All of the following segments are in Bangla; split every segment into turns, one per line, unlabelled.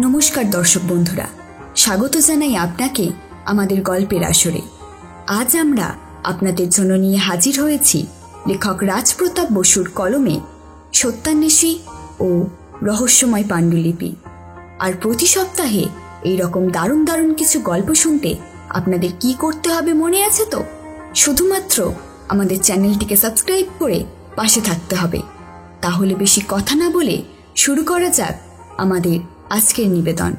নমস্কার দর্শক বন্ধুরা, স্বাগত জানাই আপনাকে আমাদের গল্পের আসরে। আজ আমরা আপনাদের জন্য নিয়ে হাজির হয়েছি লেখক রাজপ্রতাপ বসুর কলমে সত্যান্বেষী ও রহস্যময় পাণ্ডুলিপি। আর প্রতি সপ্তাহে এইরকম দারুণ দারুণ কিছু গল্প শুনতে আপনাদের কি করতে হবে মনে আছে তো? শুধুমাত্র আমাদের চ্যানেলটিকে সাবস্ক্রাইব করে পাশে থাকতে হবে। তাহলে বেশি কথা না বলে শুরু করা যাক আমাদের আজকের নিবেদন।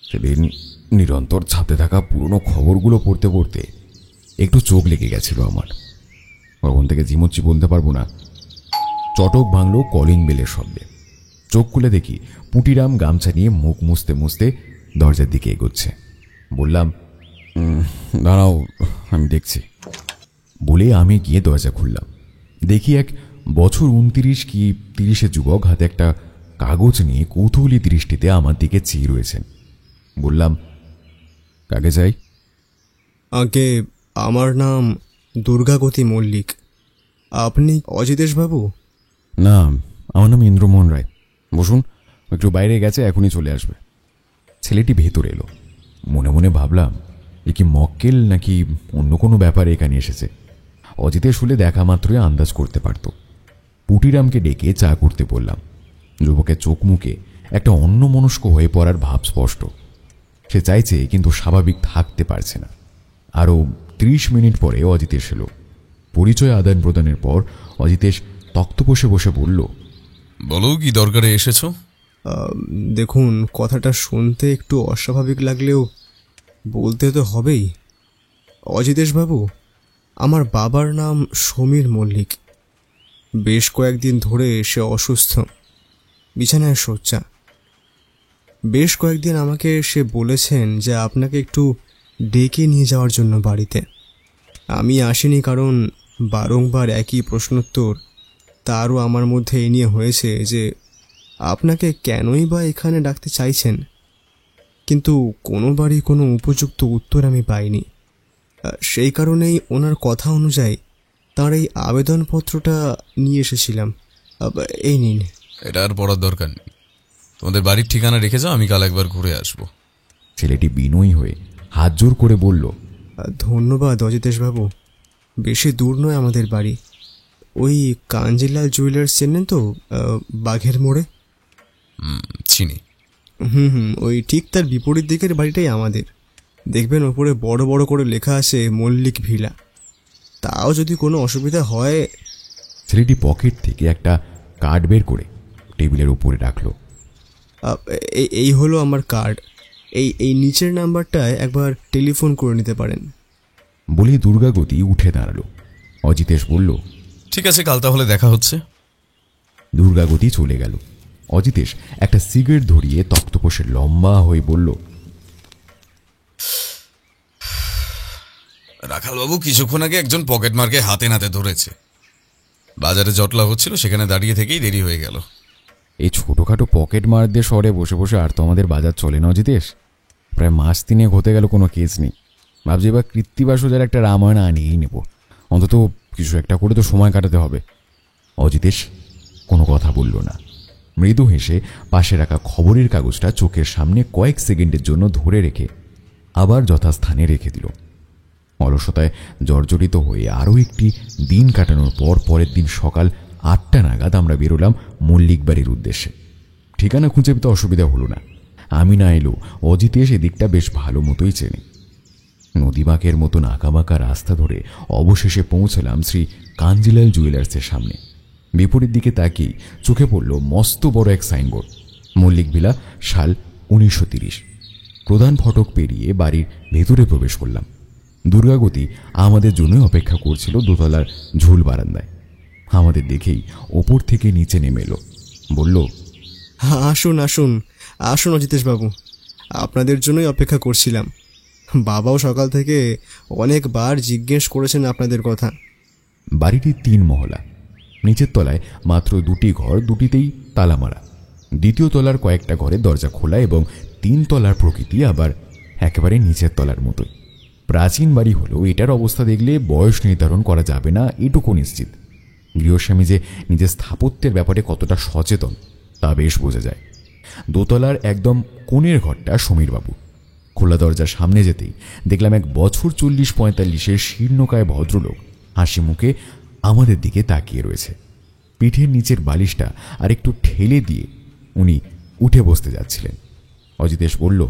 সেদিন নিরন্তর ছাপতে থাকা পুরনো খবরগুলো পড়তে পড়তে একটু চোখ লেগে গেছিল আমার। কখন থেকে ঝিমুচ্ছি বলতে পারবো না। চটক ভাঙলো কলিং বেলের শব্দে। চোখ খুলে দেখি পুটিরাম গামছা নিয়ে মুখ মুছতে মুছতে দরজার দিকে এগোচ্ছে। বললাম, দাঁড়াও, আমি দেখছি বলে আমি গিয়ে দরজা খুললাম। দেখি এক বছর 29 কি 30 যুবক হাতে একটা কাগজ নিয়ে কৌতূহলী দৃষ্টিতে আমার দিকে চেয়ে রয়েছেন। বললাম, কাকে চাই?
আগে আমার নাম দুর্গাগতি মল্লিক। আপনি অজিতেশ বাবু?
না, আমার নাম ইন্দ্রমোহন রায়। বসুন, একটু বাইরে গেছে, এখনই চলে আসবে। ছেলেটি ভেতরে এলো। মনে মনে ভাবলাম, এ কি মক্কেল নাকি অন্য কোনো ব্যাপারে এখানে এসেছে। অজিতেশ হলে দেখা মাত্রই আন্দাজ করতে পারত। পুটিরামকে ডেকে চা করতে বললাম। যুবকের চোখ মুখে একটা অন্যমনস্ক হয়ে পড়ার ভাব স্পষ্ট। সে চাইছে কিন্তু স্বাভাবিক থাকতে পারছে না। আরও 30 মিনিট পরে অজিতেশ এলো। পরিচয় আদান প্রদানের পর অজিতেশ তক্তপোষে বসে বলল,
বলো, কি দরকারে এসেছো?
দেখুন, কথাটা শুনতে একটু অস্বাভাবিক লাগলেও বলতে তো হবেই। অজিতেশ বাবু, আমার বাবার নাম সমীর মল্লিক। বেশ কয়েকদিন ধরে সে অসুস্থ, বিছানায় শয্যা। বেশ কয়েকদিন আমাকে সে বলেছেন যে আপনাকে একটু ডেকে নিয়ে যাওয়ার জন্য বাড়িতে। আমি আসিনি কারণ বারংবার একই প্রশ্নোত্তর তারও আমার মধ্যে এই নিয়ে হয়েছে যে আপনাকে কেনই বা এখানে ডাকতে চাইছেন, কিন্তু কোনোবারই কোনো উপযুক্ত উত্তর আমি পাইনি। সেই কারণেই ওনার কথা অনুযায়ী তার এই আবেদনপত্রটা নিয়ে এসেছিলাম। এই নিন।
এটা আর পড়ার দরকার নেই। তোমাদের বাড়ির ঠিকানা রেখে যাও, আমি কাল একবার ঘুরে আসবো।
ছেলেটি বিনয়ী হয়ে হাত জোর করে বলল,
ধন্যবাদ অজিতেশ বাবু। বেশি দূর নয় আমাদের বাড়ি। ওই কাঞ্জিলাল জুয়েলার্স চেনেন তো, বাঘের মোড়ে?
চিনি।
ওই ঠিক তার বিপরীত দিকের বাড়িটাই আমাদের। দেখবেন ওপরে বড় বড় করে লেখা আছে মল্লিক ভিলা। তাও যদি কোনো অসুবিধা হয়।
ছেলেটি পকেট থেকে একটা কার্ড বের করে টেবিলের উপরে রাখলো।
এই হলো আমার কার্ড। এই নিচের নাম্বারটায় একবার টেলিফোন করে নিতে পারেন।
বলে দুর্গাগতি উঠে দাঁড়ালো। অজিতেশ বলল,
ঠিক আছে, কাল তাহলে দেখা হচ্ছে।
দুর্গাগতি চলে গেল। অজিতেশ একটা সিগারেট ধরিয়ে তক্তপোষে লম্বা হয়ে বলল,
রাখালবাবু কিছুক্ষণ আগে একজন পকেট মারকে হাতে নাতে ধরেছে। বাজারে জটলা হচ্ছিল, সেখানে দাঁড়িয়ে থেকেই দেরি হয়ে গেল।
এই ছোটোখাটো পকেট মারদের শহরে বসে বসে আর তো আমাদের বাজার চলে না অজিতেশ। প্রায় মাস 3 হতে গেল, কোনো কেস নেই। ভাবছি এবার কৃত্তিবাসুদের একটা রামায়ণ আনিয়েই নেব। অন্তত কিছু একটা করে তো সময় কাটাতে হবে। অজিতেশ কোনো কথা বলল না। মৃদু হেসে পাশে রাখা খবরের কাগজটা চোখের সামনে কয়েক সেকেন্ডের জন্য ধরে রেখে আবার যথাস্থানে রেখে দিল। অলসতায় জর্জরিত হয়ে আরও একটি দিন কাটানোর পর পরের দিন সকাল 8টা নাগাদ আমরা বেরোলাম মল্লিক বাড়ির উদ্দেশ্যে। ঠিকানা খুঁজে পেতে অসুবিধা হলো না। আমি না এলেও অজিতেশ এদিকটা বেশ ভালো মতোই চেনে। নদীবাঁকের মতন আঁকাবাঁকা রাস্তা ধরে অবশেষে পৌঁছলাম শ্রী কাঞ্জিলাল জুয়েলার্সের সামনে। বিপরীত দিকে তাকিয়ে চোখে পড়ল মস্ত বড় এক সাইনবোর্ড, মল্লিক ভিলা, সাল 1930। প্রধান ফটক পেরিয়ে বাড়ির ভেতরে প্রবেশ করলাম। দুর্গাগতি আমাদের জন্য অপেক্ষা করছিল দোতলার ঝুল বারান্দায়। আমাদের দেখেই ওপর থেকে নিচে নেমে এলো। বলল,
আসুন আসুন আসুন অজিতেশ বাবু, আপনাদের জন্যই অপেক্ষা করছিলাম। বাবাও সকাল থেকে অনেকবার জিজ্ঞেস করেছেন আপনাদের কথা।
বাড়িটি 3 মহলা। নিচের তলায় মাত্র 2টি ঘর, দুটিতেই তালা মারা। দ্বিতীয় তলার কয়েকটা ঘরের দরজা খোলা এবং 3 তলার প্রকৃতি আবার একেবারে নিচের তলার মতোই। প্রাচীন বাড়ি হলেও এটার অবস্থা দেখলে বয়স নির্ধারণ করা যাবে না এটুকু নিশ্চিত। গৃহস্বামী যে নিজের স্থাপত্যের ব্যাপারে কতটা সচেতন তা বেশ বোঝা যায়। দোতলার একদম কোণের ঘরটা সমীরবাবু। খোলা দরজার সামনে যেতেই দেখলাম এক বছর 40-45-এর শীর্ণকায় ভদ্রলোক হাসি মুখে আমাদের দিকে তাকিয়ে রয়েছে। পিঠের নিচের বালিশটা আর একটু ঠেলে দিয়ে উনি উঠে বসতে যাচ্ছিলেন। অজিতেশ বলল,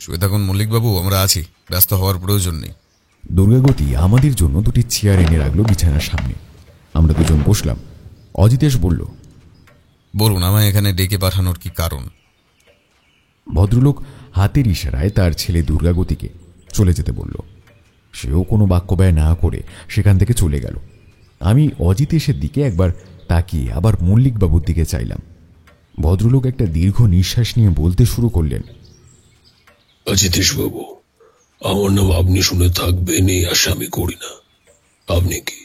শুয়ে থাকুন মল্লিকবাবু, আমরা আছি, ব্যস্ত হওয়ার প্রয়োজন নেই।
দুর্গাগতি আমাদের জন্য দুটি চেয়ার এনে রাখলো বিছানার সামনে। আমরা দুজন বসলাম। অজিতেশ বলল,
বলুন, আমায় এখানে ডেকে পাঠানোর কি কারণ?
ভদ্রলোক হাতের ইশারায় তার ছেলে দুর্গাগতিকে চলে যেতে বলল। সেও কোনো বাক্য ব্যয় না করে সেখান থেকে চলে গেল। আমি অজিতেশের দিকে একবার তাকিয়ে আবার মল্লিকবাবুর দিকে চাইলাম। ভদ্রলোক একটা দীর্ঘ নিঃশ্বাস নিয়ে বলতে শুরু করলেন,
অজিতেশ বাবু, আমার নাম আপনি শুনে থাকবেন এই আশা আমি করি না। আপনি কি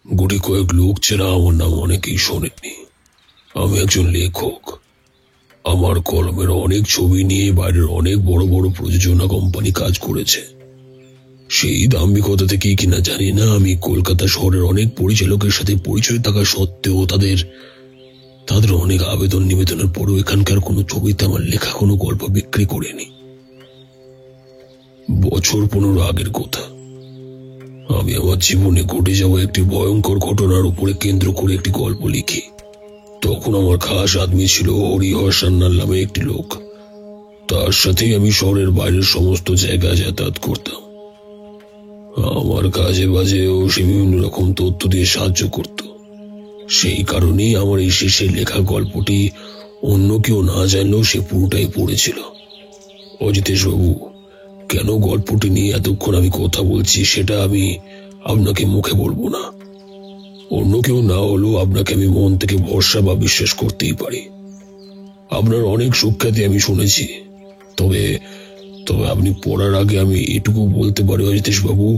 গুটি কয়েক লোক ছাড়া আমার নাম অনেকেই শোনেননি। আমি একজন লেখক। আমার কলমের অনেক ছবি নিয়ে বাইরের অনেক বড় বড় প্রযোজনা কোম্পানি কাজ করেছে। সেই দাম্ভিকতা থেকেই কিনা জানি না, আমি কলকাতা শহরের অনেক পরিচালকের সাথে পরিচয় থাকা সত্ত্বেও তাদের অনেক আবেদন নিবেদনের পরও এখানকার কোনো ছবিতে আমার লেখা কোনো গল্প বিক্রি করেনি। বছর 15 আগের কথা, আমি আমার জীবনে ঘটে যাওয়া একটি ভয়ঙ্কর ঘটনার উপরে কেন্দ্র করে একটি গল্প লিখি। তখন আমার খাস আদমি ছিল হরিহর সান্যাল নামে একটি লোক। তার সাথেই আমি শহরের বাইরের সমস্ত জায়গায় যাতায়াত করতাম। আমার কাজে বাজেও সে বিভিন্ন রকম তথ্য দিয়ে সাহায্য করত। সেই কারণেই আমার এই শেষে লেখা গল্পটি অন্য কেউ না জানলেও সে পুরোটাই পড়েছিল। অজিতেশ বাবু, কেন গল্পটি নিয়ে এতক্ষণ আমি কথা বলছি সেটা আমি আপনাকে মুখে বলবো না। অন্য কেউ না হলেও আপনাকে আমি মন থেকে ভরসা বা বিশ্বাস করতেই পারি। আপনার অনেক সুখ্যাতি আমি শুনেছি, তবে আপনি পড়ার আগে আমি এটুকু বলতে পারি অজিতেশ বাবু,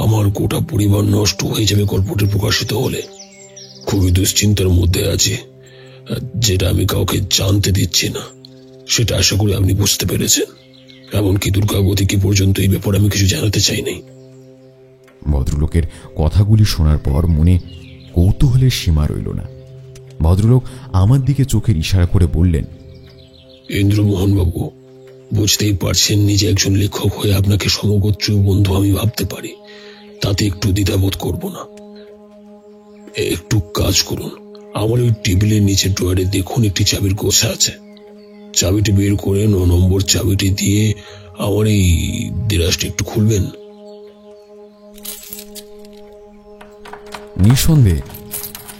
আমার গোটা পরিবার নষ্ট হয়ে যাবে গল্পটি প্রকাশিত হলে। খুবই দুশ্চিন্তার মধ্যে আছি, যেটা আমি কাউকে জানতে দিচ্ছি না। সেটা আশা করি আপনি বুঝতে পেরেছেন। এমনকি দুর্গাগতিকে পর্যন্ত এই ব্যাপারে আমি কিছু জানাতে চাইনি।
ভদ্রলোকের কথাগুলি শোনার পর মনে কৌতূহলের সীমা রইল না। ভদ্রলোক আমার দিকে চোখের ইশারা করে বললেন,
ইন্দ্রমোহন বাবু, বুঝতেই পারছেন নিজে একজন লেখক হয়ে আপনাকে সমগোত্রীয় বন্ধু আমি ভাবতে পারি, তাতে একটু দ্বিধাবোধ করব না। একটু কাজ করুন, আমার ওই টেবিলের নিচে ড্রয়ারে দেখুন একটি চাবির গোছা আছে। চাবিটি বের করে 9 নম্বর চাবিটি দিয়ে আমার এই দেরাজটা একটু খুলবেন।
নিঃসন্দেহে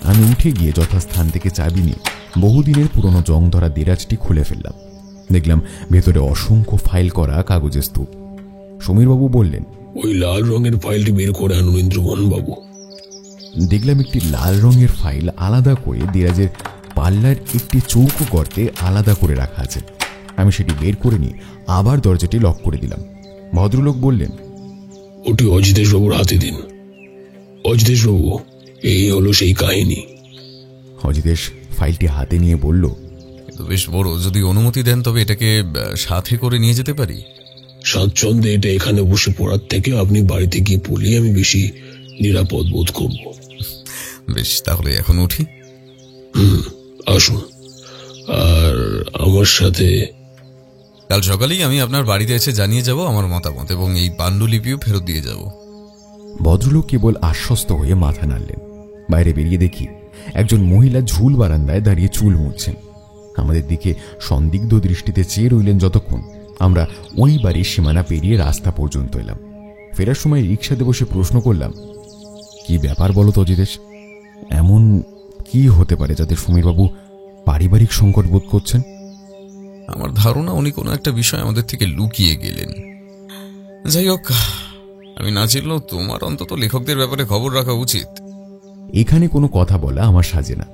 আমি উঠে গিয়ে যথাস্থান থেকে চাবি নিয়ে বহুদিনের পুরনো জং ধরা দেরাজটি খুলে ফেললাম। দেখলাম ভেতরে অসংখ্য ফাইল করা কাগজের স্তূপ। সমীরবাবু বললেন,
ওই লাল রঙের ফাইলটি বের করে আনুন ইন্দ্রমোহন বাবু।
দেখলাম একটি লাল রঙের ফাইল আলাদা করে দেরাজের পাল্লার একটি চৌকো গর্তে আলাদা করে রাখা আছে। আমি সেটি বের করে নিয়ে আবার দরজাটি লক করে দিলাম। ভদ্রলোক বললেন,
ওটি অজিতেশ বাবুর হাতে দিন। অজিতেশ বাবু, এই হলো সেই কাহিনী।
অজিতেশ ফাইলটি হাতে নিয়ে বলল,
তো বেশ বড়, যদি অনুমতি দেন তবে এটাকে সাথে করে নিয়ে যেতে পারি।
স্বাচ্ছন্দ্যে এটা এখানে বসে পড়ার থেকে আপনি বাড়িতে গিয়ে পড়লে আমি বেশি নিরাপদ বোধ করব।
বেশ, তাহলে এখন উঠি।
আসুন। আর আমার সাথে
কাল সকালেই আমি আপনার বাড়িতে এসে জানিয়ে যাব আমার মতামত, এবং এই পাণ্ডুলিপিও ফেরত দিয়ে যাব।
ভদ্রলোক কেবল আশ্বস্ত হয়ে মাথা নাড়লেন। বাইরে বেরিয়ে দেখি একজন মহিলা ঝুল বারান্দায় দাঁড়িয়ে চুল মুছছেন। আমাদের দিকে সন্দিগ্ধ দৃষ্টিতে চেয়ে রইলেন যতক্ষণ আমরা ওই বাড়ির সীমানা পেরিয়ে রাস্তা পর্যন্ত এলাম। ফেরার সময় রিক্সাতে বসে প্রশ্ন করলাম, কি ব্যাপার বলো তো অজিতেশ? এমন কি হতে পারে যাতে সমীরবাবু পারিবারিক সংকট বোধ করছেন?
আমার ধারণা উনি কোনো একটা বিষয় আমাদের থেকে লুকিয়ে গেলেন। যাই হোক, আমি না চিনলেও তোমার অন্তত লেখকদের ব্যাপারে খবর রাখা উচিত।
এখানে কোনো কথা বলা আমার সাজে না।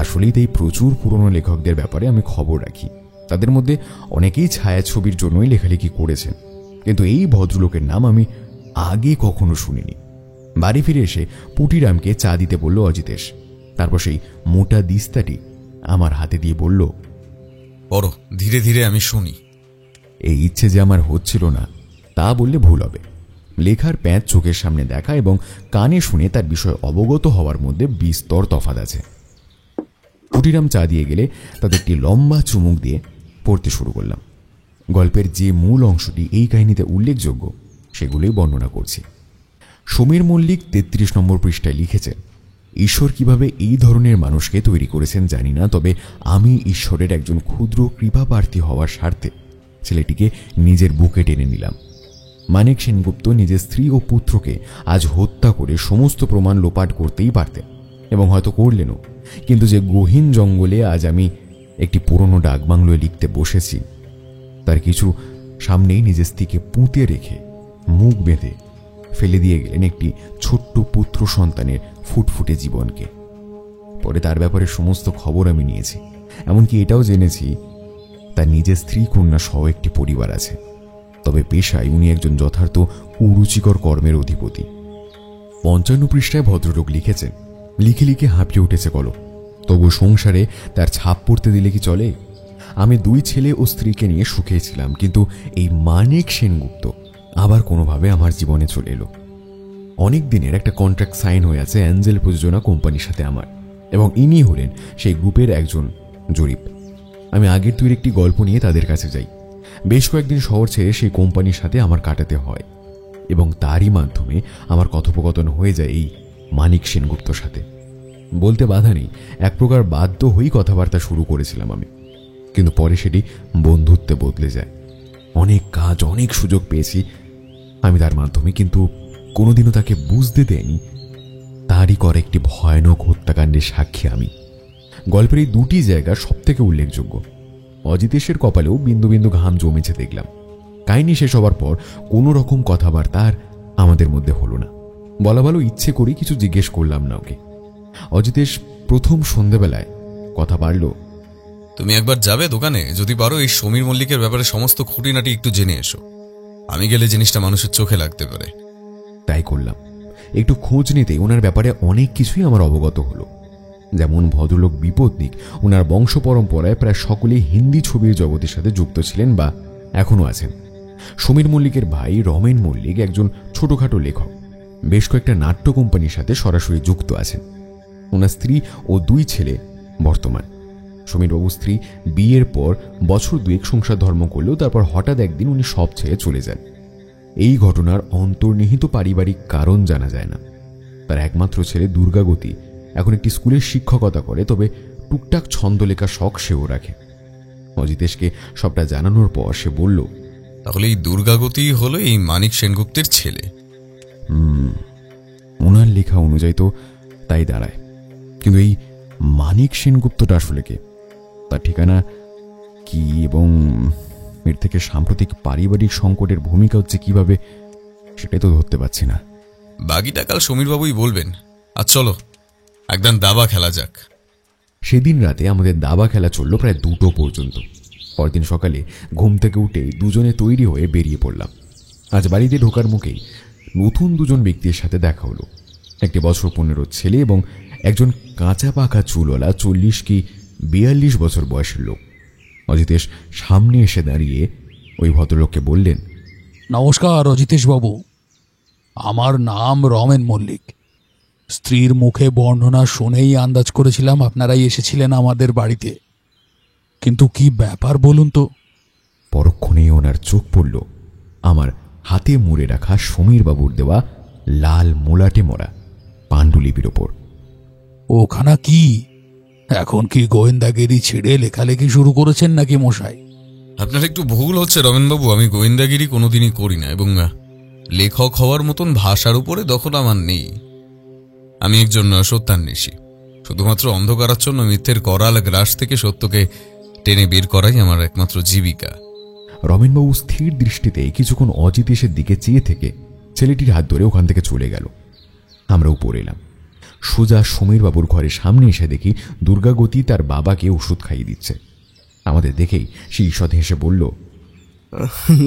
আসলেই তাই প্রচুর পুরনো লেখকদের ব্যাপারে আমি খবর রাখি। তাদের মধ্যে অনেকেই ছায়াছবির জন্যই লেখালেখি করেছেন, কিন্তু এই ভদ্রলোকের নাম আমি আগে কখনো শুনিনি। বাড়ি ফিরে এসে পুটিরামকে চা দিতে বলল অজিতেশ। তারপর সেই মোটা দিস্তাটি আমার হাতে দিয়ে বলল,
পড়ো, ধীরে ধীরে আমি শুনি।
এই ইচ্ছে যে আমার হচ্ছিল না তা বললে ভুল হবে। লেখার প্যাঁচ চোখের সামনে দেখা এবং কানে শুনে তার বিষয়ে অবগত হওয়ার মধ্যে বিস্তর তফাৎ আছে। কুটিরাম চা দিয়ে গেলে তাদের একটি লম্বা চুমুক দিয়ে পড়তে শুরু করলাম। গল্পের যে মূল অংশটি এই কাহিনীতে উল্লেখযোগ্য সেগুলোই বর্ণনা করছি। সমীর মল্লিক 33 নম্বর পৃষ্ঠায় লিখেছেন, ঈশ্বর কিভাবে এই ধরনের মানুষকে তৈরি করেছেন জানি না, তবে আমি ঈশ্বরের একজন ক্ষুদ্র কৃপাপ্রার্থী হওয়ার স্বার্থে ছেলেটিকে নিজের বুকে টেনে নিলাম। মানিক সেনগুপ্ত নিজের স্ত্রী ও পুত্রকে আজ হত্যা করে সমস্ত প্রমাণ লোপাট করতেই পারতেন এবং হয়তো করলেনও, কিন্তু যে গহীন জঙ্গলে আজ আমি একটি পুরনো ডাকবাংলোয় লিখতে বসেছি তার কিছু সামনেই নিজের স্ত্রীকে পুঁতে রেখে মুখ বেঁধে ফেলে দিয়ে গেলেন একটি ছোট্ট পুত্র সন্তানের ফুটফুটে জীবনকে। পরে তার ব্যাপারে সমস্ত খবর আমি নিয়েছি, এমনকি এটাও জেনেছি তার নিজের স্ত্রী কন্যা সহ একটি পরিবার আছে, তবে পেশায় উনি একজন যথার্থ কুরুচিকর কর্মের অধিপতি। 55 পৃষ্ঠায় ভদ্রলোক লিখেছেন, লিখে লিখে হাঁপিয়ে উঠেছে কলম, তবু সংসারে তার ছাপ পড়তে দিলে কি চলে? আমি 2 ছেলে ও স্ত্রীকে নিয়ে সুখে ছিলাম, কিন্তু এই মানিক সেনগুপ্ত আবার কোনোভাবে আমার জীবনে চলে এলো। অনেক দিনের একটা কন্ট্রাক্ট সাইন হয়ে আছে অ্যাঞ্জেল প্রযোজনা কোম্পানির সাথে আমার, এবং ইনি হলেন সেই গ্রুপের একজন জরিপ। আমি আগের তৈরি একটি গল্প নিয়ে তাদের কাছে যাই। বেশ কয়েকদিন শহর ছেড়ে সেই কোম্পানির সাথে আমার কাটাতে হয় এবং তারই মাধ্যমে আমার কথোপকথন হয়ে যায় এই মানিক সেনগুপ্তর সাথে। বলতে বাধা নেই, এক প্রকার বাধ্য হয়েই কথাবার্তা শুরু করেছিলাম আমি, কিন্তু পরে সেটি বন্ধুত্বে বদলে যায়। অনেক কাজ, অনেক সুযোগ পেয়েছি আমি তার মাধ্যমে, কিন্তু কোনোদিনও তাকে বুঝতে দেয়নি তারই করে একটি ভয়ানক হত্যাকাণ্ডের সাক্ষী আমি। গল্পের এই 2টি জায়গা সবথেকে উল্লেখযোগ্য। অজিতেশের কপালেও বিন্দু বিন্দু ঘাম জমেছে দেখলাম। কাহিনী শেষ হবার পর কোনো রকম কথাবার্তা আর আমাদের মধ্যে হলো না। বলা ভালো, ইচ্ছে করেই কিছু জিজ্ঞেস করলাম না ওকে। অজিতেশ প্রথম সন্ধ্যেবেলায় কথা বাড়ল,
তুমি একবার যাবে দোকানে, যদি পারো এই সমীর মল্লিকের ব্যাপারে সমস্ত খুঁটিনাটি একটু জেনে এসো। আমি গেলে জিনিসটা মানুষের চোখে লাগতে পারে।
তাই করলাম। একটু খোঁজ নিতে ওনার ব্যাপারে অনেক কিছুই আমার অবগত হলো। যেমন ভদ্রলোক বিপদনিক, ওনার বংশ পরম্পরায় প্রায় সকলেই হিন্দি ছবির জগতের সাথে যুক্ত ছিলেন বা এখনও আছেন। সমীর মল্লিকের ভাই রমেন মল্লিক একজন ছোটখাটো লেখক, বেশ কয়েকটা নাট্য কোম্পানির সাথে সরাসরি যুক্ত আছেন। ওনার স্ত্রী ও 2 ছেলে বর্তমান। সমীরবাবুর স্ত্রী বিয়ের পর বছর 2 সংসার ধর্ম করলেও তারপর হঠাৎ একদিন উনি সব ছেড়ে চলে যান। এই ঘটনার অন্তর্নিহিত পারিবারিক কারণ জানা যায় না। তার একমাত্র ছেলে দুর্গাগতি এখন একটি স্কুলের শিক্ষকতা করে, তবে টুকটাক ছন্দ লেখা শখ সেও রাখে। অজিতেশকে সবটা জানানোর পর সে বলল,
তাহলে এই দুর্গাগতি হলো এই মানিক সেনগুপ্তের ছেলে?
ওনার লেখা অনুযায়ী তো তাই দাঁড়ায়, কিন্তু এই মানিক সেনগুপ্তটা আসলে কে, তার ঠিকানা কি এবং এর থেকে সাম্প্রতিক পারিবারিক সংকটের ভূমিকা হচ্ছে কিভাবে, সেটাই তো ধরতে পারছি না।
বাকিটা কাল সমীরবাবুই বলবেন। আর চলো একদম দাবা খেলা যাক।
সেদিন রাতে আমাদের দাবা খেলা চলল প্রায় 2টো পর্যন্ত। পরদিন সকালে ঘুম থেকে উঠে দুজনে তৈরি হয়ে বেরিয়ে পড়লাম। আজ বাড়িতে ঢোকার মুখেই নতুন 2জন ব্যক্তির সাথে দেখা হলো। একটি বছর 15 ছেলে এবং একজন কাঁচা পাকা চুলওয়ালা 40 কি 42 বছর বয়সের লোক। অজিতেশ সামনে এসে দাঁড়িয়ে ওই ভদ্রলোককে বললেন,
নমস্কার অজিতেশ বাবু, আমার নাম রমেন মল্লিক। স্ত্রীর মুখে বর্ণনা শুনেই আন্দাজ করেছিলাম আপনারাই এসেছিলেন আমাদের বাড়িতে, কিন্তু কি ব্যাপার বলুন তো?
পরক্ষণেই ওনার চোখ পড়ল আমার হাতে মুড়ে রাখা সমীরবাবুর দেওয়া লাল মোলাটে মরা পাণ্ডুলিপির ওপর।
ওখানা কি এখন কি গোয়েন্দাগিরি ছেড়ে লেখালেখি শুরু করেছেন নাকি মশাই?
আপনার একটু ভুল হচ্ছে রমেনবাবু, আমি গোয়েন্দাগিরি কোনোদিনই করি না এবং লেখক হওয়ার মতন ভাষার উপরে দখল আমার নেই। আমি একজন সত্যান্বেষী। শুধুমাত্র অন্ধকারাচ্ছন্ন মিথ্যের করাল গ্রাস থেকে সত্যকে টেনে বের করাই আমার একমাত্র জীবিকা।
রমেনবাবু স্থির দৃষ্টিতে কিছুক্ষণ অজিতেশের দিকে চেয়ে থেকে ছেলেটির হাত ধরে ওখান থেকে চলে গেল। আমরা উপরে এলাম। সোজা সমীরবাবুর ঘরের সামনে এসে দেখি দুর্গাগতি তার বাবাকে ওষুধ খাইয়ে দিচ্ছে। আমাদের দেখেই সে ঈষৎ হেসে বলল,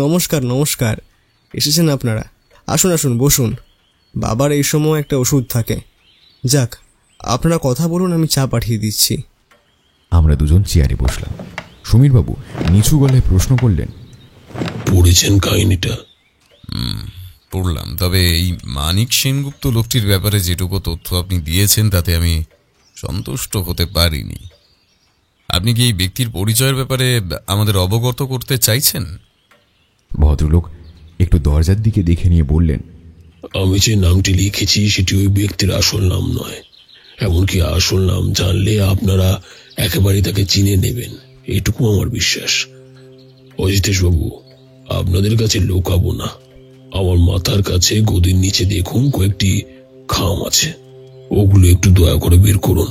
নমস্কার নমস্কার, এসেছেন আপনারা? আসুন আসুন, বসুন। বাবার এই সময় একটা ওষুধ থাকে। যাক, আপনারা কথা বলুন, আমি চা পাঠিয়ে দিচ্ছি।
আমরা 2জন চেয়ারে বসলাম। সমীরবাবু নিচু গলায় প্রশ্ন করলেন,
পড়েছেন কাহিনীটা?
পড়লাম, তবে এই মানিক সেনগুপ্ত লোকটির ব্যাপারে যেটুকু তথ্য আপনি দিয়েছেন তাতে আমি সন্তুষ্ট হতে পারিনি। আপনি কি এই ব্যক্তির পরিচয়ের ব্যাপারে আমাদের অবগত করতে চাইছেন?
ভদ্রলোক একটু দরজার দিকে দেখে নিয়ে বললেন,
আমি যে নামটি লিখেছি সেটি ওই ব্যক্তির আসল নাম নয়। এমনকি আসল নাম জানলে আপনারা একেবারে তাকে চিনে নেবেন, এটুকু আমার বিশ্বাস। অজিতেশ বাবু, আপনাদের কাছে লুকাবো না, আমার মাথার কাছে গদির নিচে দেখুন কয়েকটি খাম আছে, ওগুলো একটু দয়া করে বের করুন।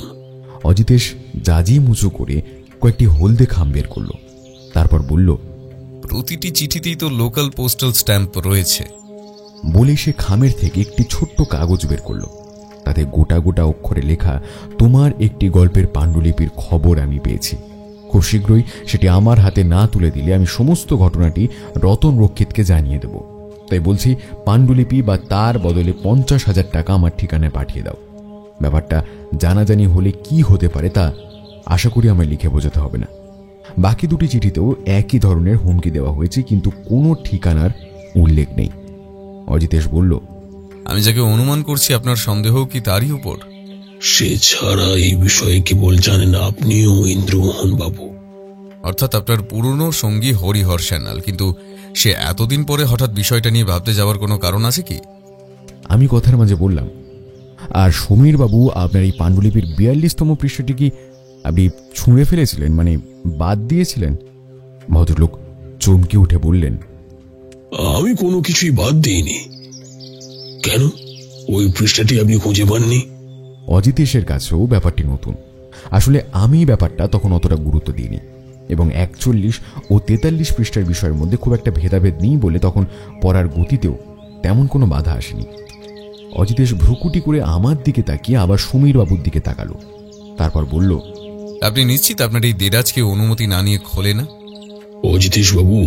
অজিতেশ জাজি মুচু করে কয়েকটি হলদে খাম বের করলো। তারপর বলল,
প্রতিটি চিঠিতেই তো লোকাল পোস্টাল স্ট্যাম্প রয়েছে।
বলে সে খামের থেকে একটি ছোট্ট কাগজ বের করলো। তাতে গোটা গোটা অক্ষরে লেখা, তোমার একটি গল্পের পাণ্ডুলিপির খবর আমি পেয়েছি। খুব শীঘ্রই সেটি আমার হাতে না তুলে দিলে আমি সমস্ত ঘটনাটি রতন রক্ষিতকে জানিয়ে দেব। তাই বলছি, পাণ্ডুলিপি বা তার বদলে 50,000 টাকা আমার ঠিকানায় পাঠিয়ে দাও। ব্যাপারটা জানাজানি হলে কি হতে পারে তা আশা করি আমায় লিখে বোঝাতে হবে না। বাকি দুটি চিঠিতেও একই ধরনের হুমকি দেওয়া হয়েছে, কিন্তু কোনো ঠিকানার উল্লেখ নেই। অজিতেশ বলল,
আমি যাকে অনুমান করছি আপনার সন্দেহ কি তারই উপর?
সে ছাড়া এই বিষয়ে কেবল জানেন আপনিও ইন্দ্রমোহন বাবু।
অর্থাৎ আপনার পুরনো সঙ্গী হরিহর সান্যাল, কিন্তু সে এতদিন পরে হঠাৎ বিষয়টা নিয়ে ভাবতে যাওয়ার কোনো কারণ আছে কি?
আমি কথার মাঝে বললাম, আর সমীর বাবু, আপনার এই পাণ্ডুলিপির 42তম পৃষ্ঠাটি কি আপনি ছুঁড়ে ফেলেছিলেন, মানে বাদ দিয়েছিলেন? ভদ্রলোক চমকে উঠে বললেন,
আমি কোনো কিছুই বাদ দিইনি। কেন, ওই পৃষ্ঠাটি আপনি খুঁজে পাননি?
অজিতেশের কাছেও ব্যাপারটি নতুন। আসলে আমি ব্যাপারটা তখন অতটা গুরুত্ব দিইনি, এবং 41 ও 43 পৃষ্ঠার বিষয়ের মধ্যে খুব একটা ভেদাভেদ নেই বলে তখন পড়ার গতিতেও তেমন কোনো বাধা আসেনি। অজিতেশ ভ্রুকুটি করে আমার দিকে তাকিয়ে আবার সমীর বাবুর দিকে তাকালো। তারপর বলল,
আপনি নিশ্চিত আপনার এই দেরাজকে অনুমতি না নিয়ে খোলে না?
অজিতেশ বাবু,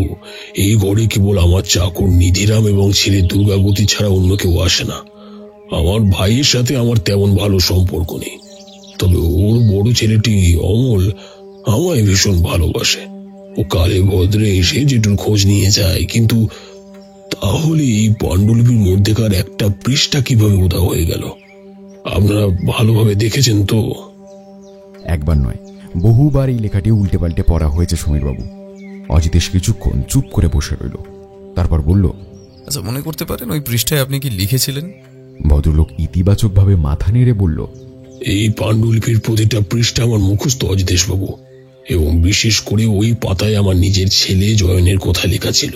এই ঘরে কেবল আমার চাকর নিধিরাম এবং ছেলে দুর্গাবতী ছাড়া অন্য কেউ আসে না। আমার ভাইয়ের সাথে আমার তেমন ভালো সম্পর্ক নেই, তবে ওর বড় ছেলেটি অমল আমায় ভীষণ ভালোবাসে। ও কালে ভদ্রে এসে যেটুর খোঁজ নিয়ে যায়, কিন্তু তাহলে এই পাণ্ডুলিপির মধ্যেকার একটা পৃষ্ঠা কিভাবে উধাও হয়ে গেল? আপনারা ভালোভাবে দেখেছেন তো?
একবার নয়, বহুবার এই লেখাটি উল্টে পাল্টে পড়া হয়েছে সমীরবাবু। অজিতেশ কিছুক্ষণ চুপ করে বসে রইল। তারপর বলল,
আচ্ছা, মনে করতে পারেন ওই পৃষ্ঠায় আপনি কি লিখেছিলেন?
ভদ্রলোক ইতিবাচকভাবে মাথা নেড়ে বলল,
এই পাণ্ডুলিপির প্রতিটা পৃষ্ঠা আমার মুখস্থ অজিতেশ বাবু, এবং বিশেষ করে ওই পাতায় আমার নিজের ছেলে জয়নের কথা লেখা ছিল।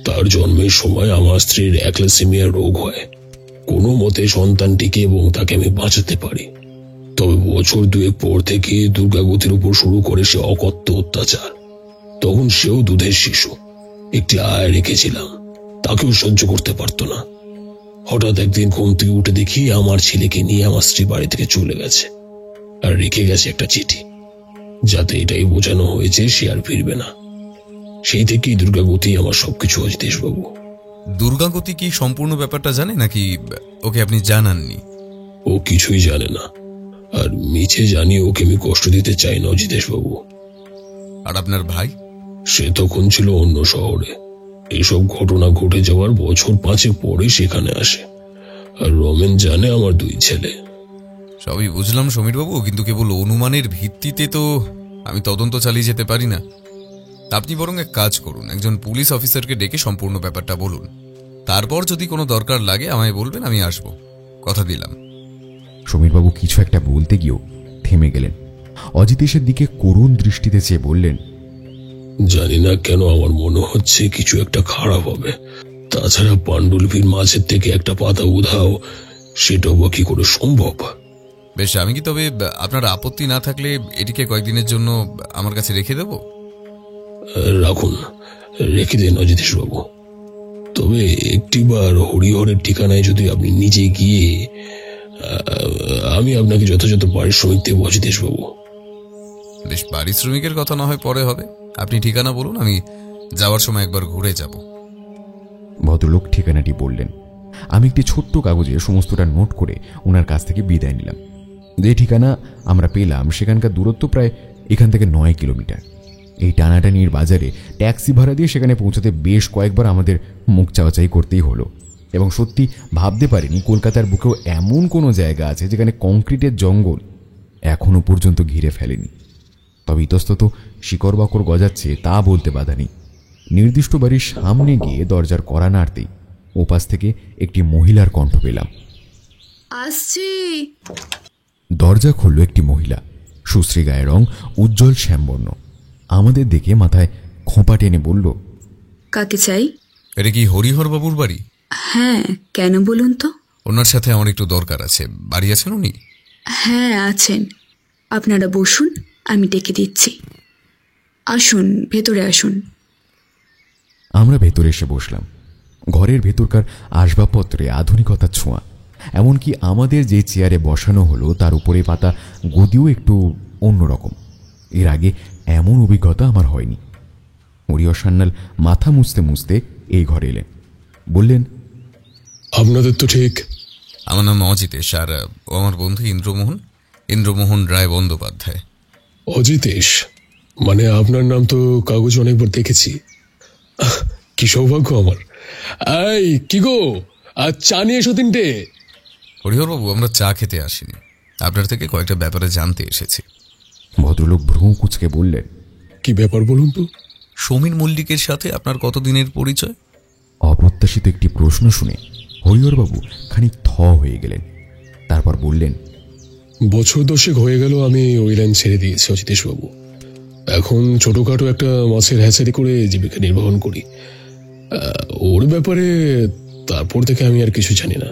তার জন্মের সময় আমার স্ত্রীর অ্যাক্লাসেমিয়া রোগ হয়। কোনো মতে সন্তানটিকে এবং তাকে আমি বাঁচাতে পারি। তবে বছর 2 পর থেকে দুর্গাবতীর উপর শুরু করে সে অকথ্য অত্যাচার। তখন সেও দুধের শিশু, একটি আয় রেখেছিলাম, তাকেও সহ্য করতে পারত না। হঠাৎ একদিন ঘুম থেকে উঠে দেখি আমার ছেলেকে নিয়ে আমার স্ত্রী বাড়ি থেকে চলে গেছে, আর রেখে গেছে একটা চিঠি, যাতে এটাই বোঝানো হয়েছে সে আর ফিরবে না। সেই থেকেই দুর্গাবতী আমার সবকিছু অজিতেশ বাবু।
দুর্গাগতি কি সম্পূর্ণ ব্যাপারটা জানে, নাকি ওকে আপনি জানাননি?
ও কিছুই জানে না, আর মিছে জানি ওকে আমি কষ্ট দিতে চাই না অজিতেশ বাবু।
আর আপনার ভাই?
সে তখন ছিল অন্য শহরে। এসব ঘটনা ঘটে যাওয়ার বছর 5 পরে সেখানে আসে। আর রমেন জানে আমার 2 ছেলে।
সবই বুঝলাম সমীরবাবু, কিন্তু কেবল অনুমানের ভিত্তিতে তো আমি তদন্ত চালিয়ে যেতে পারি না। আপনি বরং এক কাজ করুন, একজন পুলিশ অফিসারকে ডেকে সম্পূর্ণ ব্যাপারটা বলুন। তারপর যদি কোনো দরকার লাগে আমায় বলবেন, আমি আসব, কথা দিলাম।
সমীরবাবু কিছু একটা বলতে গিয়েও থেমে গেলেন। অজিতেশের দিকে করুণ দৃষ্টিতে চেয়ে বললেন,
জানি না কেন আমার মনে হচ্ছে কিছু একটা খারাপ হবে। তাছাড়া পাণ্ডুলিপির মাঝের থেকে একটা পাতা উধাও, সেটাও বা কি করে সম্ভব?
বেশ, আমি কি তবে আপনার আপত্তি না থাকলে এটিকে কয়েকদিনের জন্য আমার কাছে রেখে দেব?
রাখুন, রেখে দেন অজিতেশ বাবু। তবে একটিবার হরিহরের ঠিকানায় যদি আপনি নিজে গিয়ে, আমি আপনাকে যথাযথ পারিশ্রমিক দেব অজিতেশ বাবু।
বেশ, পারিশ্রমিকের কথা না হয় পরে হবে। আপনি ঠিকানা বলুন, আমি যাওয়ার সময় একবার ঘুরে যাব।
ভদ্রলোক ঠিকানাটি বললেন। আমি একটি ছোট্ট কাগজে সমস্তটা নোট করে ওনার কাছ থেকে বিদায় নিলাম। যে ঠিকানা আমরা পেলাম সেখানকার দূরত্ব প্রায় এখান থেকে 9 কিলোমিটার। এই টানাটানির বাজারে ট্যাক্সি ভাড়া দিয়ে সেখানে পৌঁছাতে বেশ কয়েকবার আমাদের মুখ চাওয়াচাই করতেই হলো। এবং সত্যি ভাবতে পারিনি কলকাতার বুকেও এমন কোনো জায়গা আছে যেখানে কংক্রিটের জঙ্গল এখনো পর্যন্ত ঘিরে ফেলেনি। তবে ইতস্তত শিকড় বাকড় গজাচ্ছে তা বলতে বাধা নেই। নির্দিষ্ট বাড়ির সামনে গিয়ে দরজার কড়া নাড়তেই ওপাশ থেকে একটি মহিলার কণ্ঠ পেলাম।
আসছি।
দরজা খুলল একটি মহিলা, সুশ্রী গায়ের রং, উজ্জ্বল শ্যামবর্ণ। আমাদের দেখে মাথায় খোঁপা টেনে বলল,
কাকে চাই?
এটা কি হরিহর বাবুর বাড়ি?
হ্যাঁ, কেন বলুন তো?
ওনার সাথে আমার একটু দরকার আছে। বাড়ি আছেন উনি?
হ্যাঁ আছেন, আপনারা বসুন, আমি ডেকে দিচ্ছি। আসুন, ভেতরে আসুন।
আমরা ভেতরে এসে বসলাম। ঘরের ভেতরকার আসবাবপত্রে আধুনিকতার ছোঁয়া, এমনকি আমাদের যে চেয়ারে বসানো হলো তার উপরে পাতা গদিও একটু অন্যরকম। এর আগে এমন অভিজ্ঞতা আমার হয়নি। হরিহর সান্যাল মাথা মুছতে মুছতে এই ঘরে এলেন, বললেন,
আপনাদের তো ঠিক।
আমার নাম অজিতেশ, আর ও আমার বন্ধু ইন্দ্রমোহন রায় বন্দ্যোপাধ্যায়।
অজিতেশ? মানে আপনার নাম তো কাগজ অনেকবার দেখেছি। কি সৌভাগ্য আমার। এই কি গো, আজ চা নিয়ে এসো 3টে।
হরিহরবাবু, আমরা চা খেতে আসিনি, আপনার থেকে কয়েকটা ব্যাপারে জানতে এসেছি।
ভদ্রলোক ভ্রু কুঁচকে বললেন,
কি ব্যাপার বলুন তো?
সমীর মল্লিকের সাথে আপনার কতদিনের পরিচয়?
অপ্রত্যাশিত একটি প্রশ্ন শুনে হরিহরবাবু খানিক থ হয়ে গেলেন। তারপর বললেন,
বছর 10 হয়ে গেল আমি ওই লাইন ছেড়ে দিয়েছি অজিতেশ বাবু। এখন ছোটখাটো একটা মাছের হ্যাচারি করে জীবিকা নির্বাহন করি। ওর ব্যাপারে তারপর থেকে আমি আর কিছু জানি না।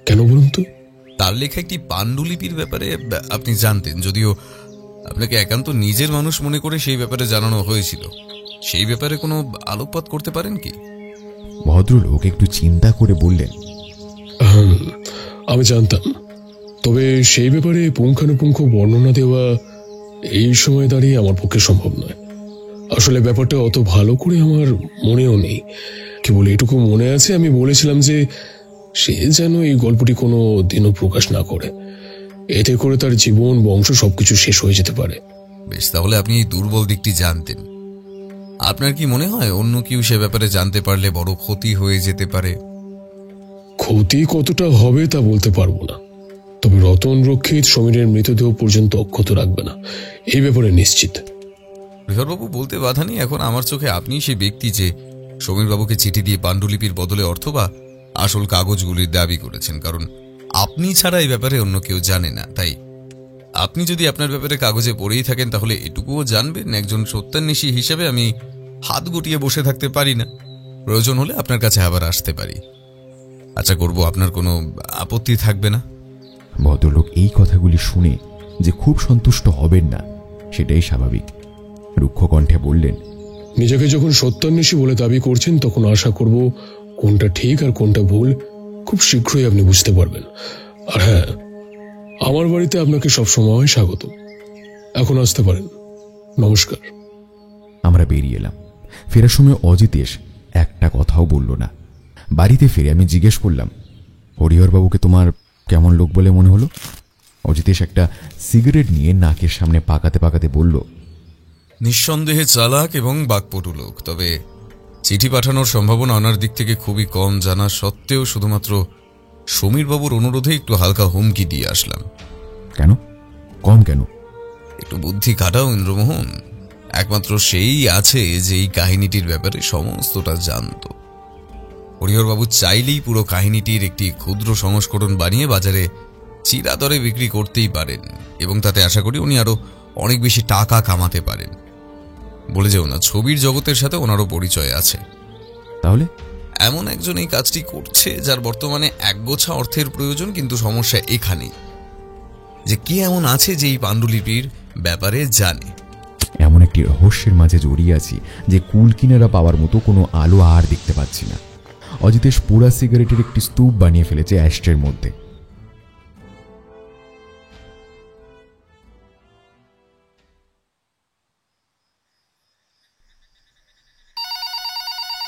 কেন বলুন তো?
তার লেখা একটি পাণ্ডুলিপির ব্যাপারে আপনি জানতেন, যদিও আপনাকে একান্ত নিজের মানুষ মনে করে সেই ব্যাপারে জানানো হয়েছিল। সেই ব্যাপারে কোনো আলোকপাত করতে পারেন কি?
ভদ্রলোক একটু চিন্তা করে বললেন,
আমি জানতাম, তবে সেই ব্যাপারে পুঙ্খানুপুঙ্খ বর্ণনা দেওয়া এই সময় দাঁড়িয়ে আমার পক্ষে সম্ভব নয়। আসলে ব্যাপারটা অত ভালো করে আমার মনেও নেই। কেবল এটুকু মনে আছে, আমি বলেছিলাম যে সে যেন এই গল্পটি কোনো দিনও প্রকাশ না করে। এতে করে তার জীবন, বংশ সবকিছু শেষ হয়ে যেতে পারে।
বেশ, তাহলে আপনি এই দুর্বল দিকটি জানতেন। আপনার কি মনে হয় অন্য কেউ সে ব্যাপারে জানতে পারলে বড় ক্ষতি হয়ে যেতে পারে?
ক্ষতি কতটা হবে তা বলতে পারবো না, তবে রতন রক্ষিত সমীরের মৃতদেহ পর্যন্ত অক্ষত রাখবে না, এই ব্যাপারে নিশ্চিত।
হরিহরবাবু, বলতে বাধা নেই, এখন আমার চোখে আপনি সেই ব্যক্তি যে সমীরবাবুকে চিঠি দিয়ে পাণ্ডুলিপির বদলে অর্থ বা আসল কাগজগুলির দাবি করেছেন, কারণ আপনি ছাড়া এই ব্যাপারে অন্য কেউ জানে না। তাই আপনি যদি আপনার ব্যাপারে কাগজে পড়েই থাকেন, তাহলে এটুকুও জানবেন, একজন সত্যান্বেষী হিসেবে আমি হাত গুটিয়ে বসে থাকতে পারি না। প্রয়োজন হলে আপনার কাছে আবার আসতে পারি। আচ্ছা করব, আপনার কোনো আপত্তি থাকবে না?
ভদ্রলোক এই কথাগুলি শুনে যে খুব সন্তুষ্ট হবেন না সেটাই স্বাভাবিক। রুক্ষ কণ্ঠে বললেন,
নিজেকে যখন সত্যান্বেষী বলে দাবি করছেন, তখন আশা করব কোনটা ঠিক আর কোনটা ভুল খুব শীঘ্রই আপনি বুঝতে পারবেন। আর হ্যাঁ, আমার বাড়িতে আপনাকে সবসময় স্বাগত। এখন আসতে পারেন। নমস্কার।
আমরা বেরিয়ে এলাম। ফেরার সময় অজিতেশ একটা কথাও বলল না। বাড়িতে ফিরে আমি জিজ্ঞেস করলাম, হরিহরবাবুকে তোমার কেমন লোক বলে মনে হলো? অজিতেশ একটা সিগারেট নিয়ে নাকের সামনে পাকাতে পাকাতে বলল,
নিঃসন্দেহে চালাক এবং বাকপটু লোক, তবে চিঠি পাঠানোর সম্ভাবনা ওনার দিক থেকে খুবই কম জানা সত্ত্বেও শুধুমাত্র সমীরবাবুর অনুরোধে একটু হালকা হুমকি দিয়ে আসলাম।
কেন? কম কেন?
একটু বুদ্ধি খাটাও ইন্দ্রমোহন, একমাত্র সেই আছে যে এই কাহিনীটির ব্যাপারে সমস্তটা জানত। হরিহরবাবু চাইলেই পুরো কাহিনীটির একটি ক্ষুদ্র সংস্করণ বানিয়ে বাজারে চিরাদরে বিক্রি করতেই পারেন, এবং তাতে আশা করি উনি আরো অনেক বেশি টাকা কামাতে পারেন। বলে যেও না, ছবির জগতের সাথে ওনারও পরিচয় আছে।
তাহলে
এমন একজন এই কাজটি করছে যার বর্তমানে একগোছা অর্থের প্রয়োজন, কিন্তু সমস্যা এখানেই যে কে এমন আছে যে এই পাণ্ডুলিপির ব্যাপারে জানে।
এমন একটি রহস্যের মাঝে জড়িয়ে আছি যে কুল কিনারা পাওয়ার মতো কোনো আলো আর দেখতে পাচ্ছি না। অজিতেশ পোড়া সিগারেটের একটি স্তূপ বানিয়ে ফেলেছে অ্যাশট্রের মধ্যে।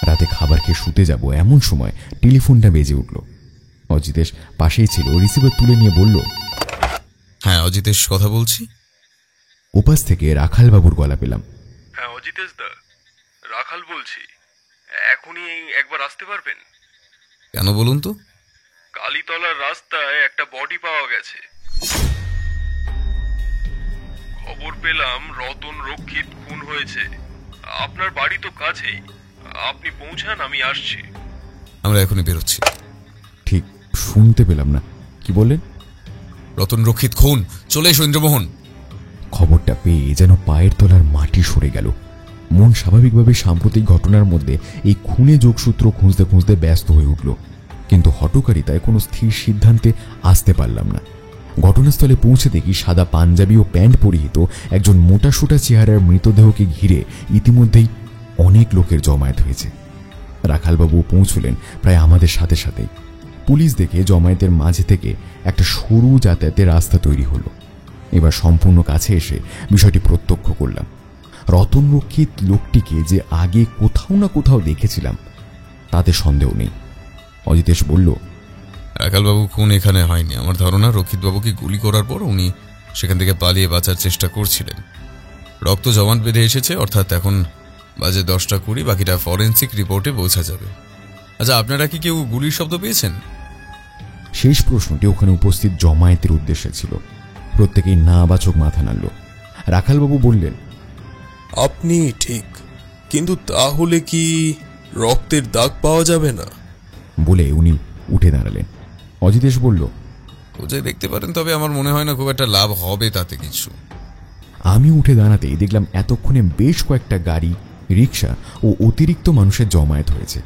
রাতে খাবার খেয়ে শুতে যাব এমন সময় টেলিফোনটা বেজে উঠল। অজিতেশ পাশেই ছিল, রিসিভার তুলে নিয়ে বলল,
হ্যাঁ অজিতেশ কথা বলছি।
ওপাশ থেকে রাখালবাবুর গলা পেলাম।
হ্যাঁ অজিতেশ দা, রাখাল বলছি। এখনই একবার আসতে পারবেন?
কেন বলুন তো?
কালীতলার রাস্তায় একটা বডি পাওয়া গেছে। খবর পেলাম রতন রক্ষিত খুন হয়েছে। আপনার বাড়ি তো কাছেই, আপনি পৌঁছান, আমি আসছি।
আমরা এখনই বেরোচ্ছি।
ঠিক শুনতে পেলাম না, কি বললেন?
রতন রক্ষিত খুন, চলে এসো ইন্দ্রমোহন।
খবরটা পেয়ে যেন পায়ের তলার মাটি সরে গেল। মন স্বাভাবিকভাবে সাম্প্রতিক ঘটনার মধ্যে এই খুনে যোগসূত্র খুঁজতে খুঁজতে ব্যস্ত হয়ে উঠল, কিন্তু হঠকারিতায় কোনো স্থির সিদ্ধান্তে আসতে পারলাম না। ঘটনাস্থলে পৌঁছে দেখি সাদা পাঞ্জাবি ও প্যান্ট পরিহিত একজন মোটাসোটা চেহারার মৃতদেহকে ঘিরে ইতিমধ্যেই অনেক লোকের জমায়েত হয়েছে। রাখালবাবু পৌঁছলেন প্রায় আমাদের সাথে সাথেই। পুলিশ দেখে জমায়েতের মাঝে থেকে একটা সরু যাতায়াতের রাস্তা তৈরি হলো। এবার সম্পূর্ণ কাছে এসে বিষয়টি প্রত্যক্ষ করলাম। রতন রক্ষিত লোকটিকে যে আগে কোথাও না কোথাও দেখেছিলাম তাতে সন্দেহ নেই। অজিতেশ বলল,
রাখালবাবু খুন এখানে হয়নি। আমার ধারণা রক্ষিতবাবুকে গুলি করার পর উনি সেখান থেকে পালিয়ে বাঁচার চেষ্টা করছিলেন। রক্ত জমাট বেঁধে এসেছে, অর্থাৎ এখন বাজে 10:20, বাকিটা ফরেন্সিক রিপোর্টে বোঝা যাবে। আচ্ছা, আপনারা কি কেউ গুলির শব্দ পেয়েছেন?
শেষ প্রশ্নটি ওখানে উপস্থিত জমায়েতের উদ্দেশ্যে ছিল। প্রত্যেকেই না বাচক মাথা নাড়ল। রাখালবাবু বললেন,
আপনি ঠিক, কিন্তু তাহলে কি রক্তের দাগ পাওয়া যাবে না?
বলে উনি উঠে দাঁড়ালেন। অজিতেশ বলল,
খুঁজে দেখতে পারেন, তবে আমার মনে হয় না খুব একটা লাভ হবে তাতে কিছু।
আমি উঠে দাঁড়াতেই দেখলাম এতক্ষণে বেশ কয়েকটা গাড়ি, রিক্সা ও অতিরিক্ত মানুষের জমায়েত হয়েছে।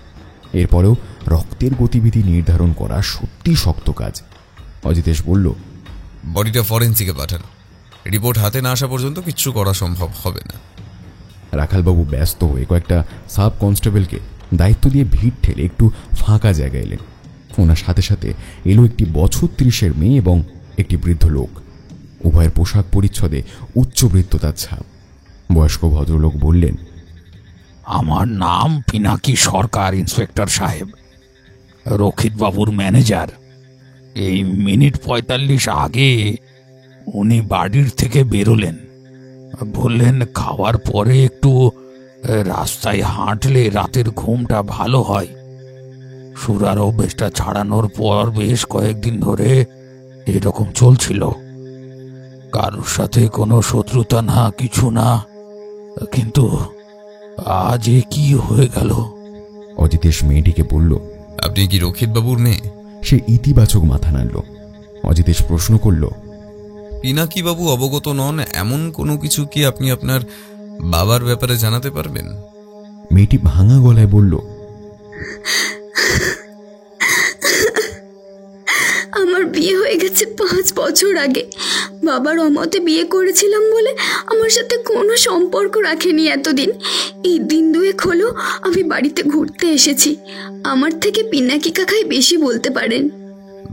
এরপরেও রক্তের গতিবিধি নির্ধারণ করা সত্যি শক্ত কাজ। অজিতেশ বলল,
বডিটা ফরেন্সিকে পাঠান। রিপোর্ট হাতে না আসা পর্যন্ত কিচ্ছু করা সম্ভব হবে না।
রাখালবাবু ব্যস্ত হয়ে কয়েকটা সাব কনস্টেবলকে দায়িত্ব দিয়ে ভিড় ঠেলে একটু ফাঁকা জায়গায় এলেন। ওনার সাথে সাথে এলো একটি বছর 30-এর মেয়ে এবং একটি বৃদ্ধ লোক। উভয়ের পোশাক পরিচ্ছদে উচ্চবৃত্ততার ছাপ। বয়স্ক ভদ্রলোক বললেন,
আমার নাম পিনাকি সরকার, ইন্সপেক্টর সাহেব, রক্ষিতবাবুর ম্যানেজার। এই মিনিট 45 আগে উনি বাড়ির থেকে বেরোলেন। বললেন খাওয়ার পরে একটু রাস্তায় হাঁটলে রাতের ঘুমটা ভালো হয়। সুরার অভ্যেসটা ছাড়ানোর পর বেশ কয়েকদিন ধরে এরকম চলছিল। কারোর সাথে কোনো শত্রুতা না, কিছু না, কিন্তু আজ এ কি হয়ে গেল?
অজিতেশ মেয়েটিকে বলল,
আপনি কি রক্ষিতবাবুর মেয়ে?
সে ইতিবাচক মাথা নাড়ল। অজিতেশ প্রশ্ন করল,
পিনাকি বাবু অবগত নন এমন কোনো কিছু কি আপনি আপনার বাবার ব্যাপারে জানাতে পারবেন?
মেয়েটি ভাঙা গলায় বলল,
আমার বিয়ে হয়ে গেছে 5 বছর আগে। বাবার অমতে বিয়ে করেছিলাম বলে আমার সাথে কোনো সম্পর্ক রাখেনি এতদিন। এই দিন 2 হলো আমি বাড়িতে ঘুরতে এসেছি। আমার থেকে পিনাকি কাকাই বেশি বলতে পারেন।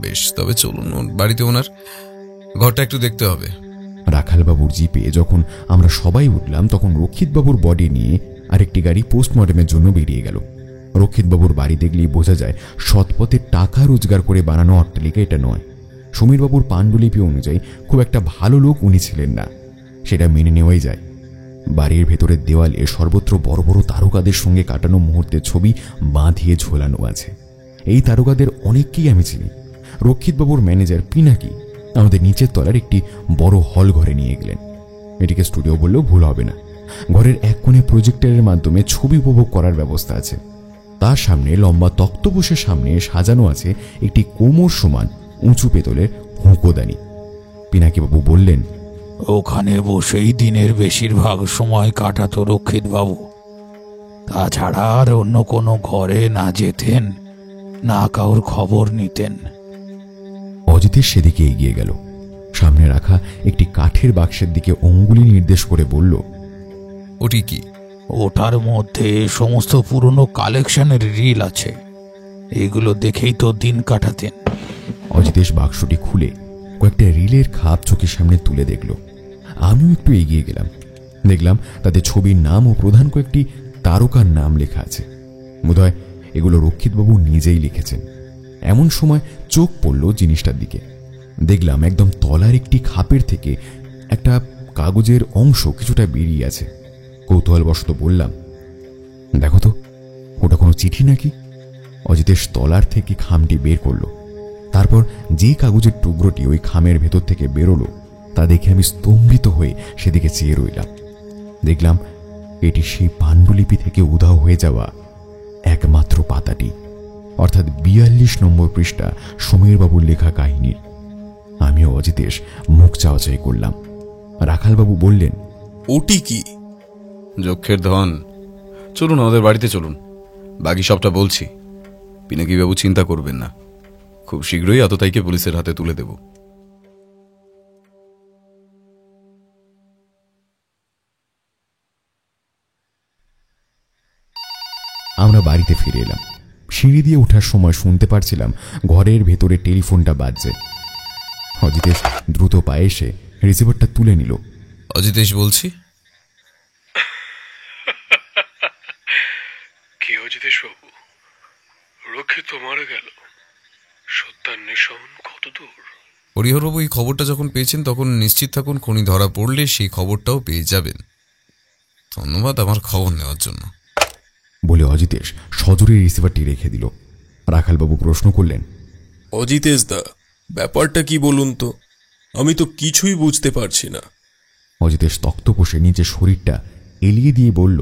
বেশ, তবে চলুন বাড়িতে ওনার ঘরটা একটু দেখতে হবে।
রাখালবাবুর জিপে যখন আমরা সবাই উঠলাম তখন রক্ষিতবাবুর বডি নিয়ে আরেকটি গাড়ি পোস্টমর্টমের জন্য বেরিয়ে গেল। রক্ষিতবাবুর বাড়ি দেখলেই বোঝা যায় সৎপথে টাকা রোজগার করে বানানো অট্টালিকা এটা নয়। সমীরবাবুর পাণ্ডুলিপি অনুযায়ী খুব একটা ভালো লোক উনি ছিলেন না, সেটা মেনে নেওয়াই যায়। বাড়ির ভেতরের দেওয়ালে সর্বত্র বড় বড় তারকাদের সঙ্গে কাটানো মুহূর্তের ছবি বাঁধিয়ে ঝোলানো আছে। এই তারকাদের অনেককেই আমি চিনি। রক্ষিতবাবুর ম্যানেজার পিনাকি আমাদের নিচের তলার একটি বড় হল ঘরে নিয়ে গেলেন। এটিকে স্টুডিও বললেও ভুল হবে না। ঘরের এক কোণে প্রজেক্টরের মাধ্যমে ছবি উপভোগ করার ব্যবস্থা আছে। তার সামনে লম্বা তক্তপোষের সামনে সাজানো আছে একটি কোমর সমান উঁচু পেতলের হুঁকোদানি। পিনাকিবাবু বললেন,
ওখানে বসেই দিনের বেশিরভাগ সময় কাটাতো রক্ষিতবাবু। তাছাড়া আর অন্য কোনো ঘরে না যেতেন, না কাউর খবর নিতেন।
অজিতেশ সেদিকে এগিয়ে গেল। সামনে রাখা একটি কাঠের বাক্সের দিকে অঙ্গুলি নির্দেশ করে বলল,
ওটি কি?
ওটার মধ্যে সমস্ত পুরনো কালেকশনের রিল আছে। এগুলো দেখেই তো দিন কাটাতেন।
অজিতেশ বাক্সটি খুলে কয়েকটা রিলের খাপ চোখের সামনে তুলে দেখল। আমিও একটু এগিয়ে গেলাম। দেখলাম তাতে ছবির নাম ও প্রধান কয়েকটি তারকার নাম লেখা আছে। বোধহয় এগুলো রক্ষিতবাবু নিজেই লিখেছেন। এমন সময় চোখ পড়ল জিনিসটার দিকে। দেখলাম একদম তলার একটি খাপের থেকে একটা কাগজের অংশ কিছুটা বেরিয়ে আছে। কৌতূহলবশত বললাম, দেখো তো, ওটা কোনো চিঠি নাকি? অজিতেশ তলার থেকে খামটি বের করলো। তারপর যে কাগজের টুকরোটি ওই খামের ভেতর থেকে বেরোলো তা দেখে আমি স্তম্ভিত হয়ে সেদিকে চেয়ে রইলাম। দেখলাম এটি সেই পাণ্ডুলিপি থেকে উধাও হয়ে যাওয়া একমাত্র পাতাটি, অর্থাৎ 42 নম্বর পৃষ্ঠা সমীরবাবুর লেখা কাহিনীর। আমিও অজিতেশ মুখ চাওয়াচাই করলাম। রাখালবাবু বললেন,
ওটি কি?
যক্ষের ধন। চলুন আমাদের বাড়িতে চলুন, বাকি সবটা বলছি। পিনাকিবাবু চিন্তা করবেন না, খুব শীঘ্রই আততায়ীকে পুলিশের হাতে তুলে দেব।
আমরা বাড়িতে ফিরে এলাম। সিঁড়ি দিয়ে ওঠার সময় শুনতে পারছিলাম ঘরের ভেতরে টেলিফোনটা বাজছে। অজিতেশ দ্রুত পায়ে এসে রিসিভারটা তুলে নিল।
অজিতেশ বলছি।
কি অজিতেশ বাবু, রক্ষিত তো মারা গেল, সত্যান্বেষণ কত দূর?
হরিহরবাবু এই খবরটা যখন পেয়েছেন তখন নিশ্চিত থাকুন খনি ধরা পড়লে সেই খবরটাও পেয়ে যাবেন। ধন্যবাদ আমার খবর নেওয়ার জন্য,
বলে অজিতেশ সজোরে রিসিভারটি রেখে দিল। রাখালবাবু প্রশ্ন করলেন,
অজিতেশ দা, ব্যাপারটা কি বলুন তো? আমি তো কিছুই বুঝতে পারছি না।
অজিতেশ তক্ত কষে নিজের শরীরটা এলিয়ে দিয়ে বলল,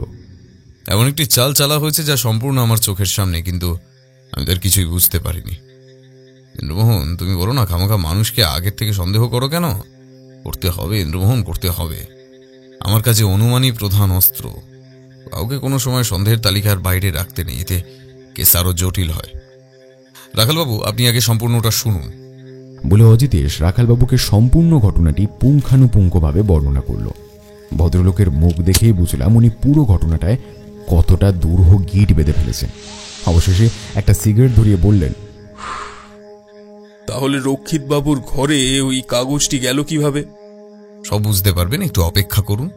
এমন একটি চাল চালা হয়েছে যা সম্পূর্ণ আমার চোখের সামনে, কিন্তু আমি তার কিছুই বুঝতে পারিনি। ইন্দ্রমোহন, তুমি বলো না, খামাখা মানুষকে আগের থেকে সন্দেহ করো কেন? করতে হবে ইন্দ্রমোহন, করতে হবে। আমার কাছে অনুমানই প্রধান অস্ত্র। কাউকে কোনো সময় সন্দেহের তালিকার বাইরে রাখতে নেই, এতে কেস আরো জটিল হয়। রাখালবাবু, আপনি আগে সম্পূর্ণটা শুনুন,
বলে অজিতেশ রাখালবাবুকে সম্পূর্ণ ঘটনাটি পুঙ্খানুপুঙ্খভাবে বর্ণনা করল। ভদ্রলোকের মুখ দেখেই বুঝলাম উনি পুরো ঘটনাটায় কতটা দুরূহ গিট বেঁধে ফেলেছেন। অবশেষে একটা সিগারেট ধরিয়ে বললেন,
তাহলে রক্ষিত বাবুর ঘরে ওই কাগজটি গেল কিভাবে?
সব বুঝতে পারবেন, একটু অপেক্ষা করুন।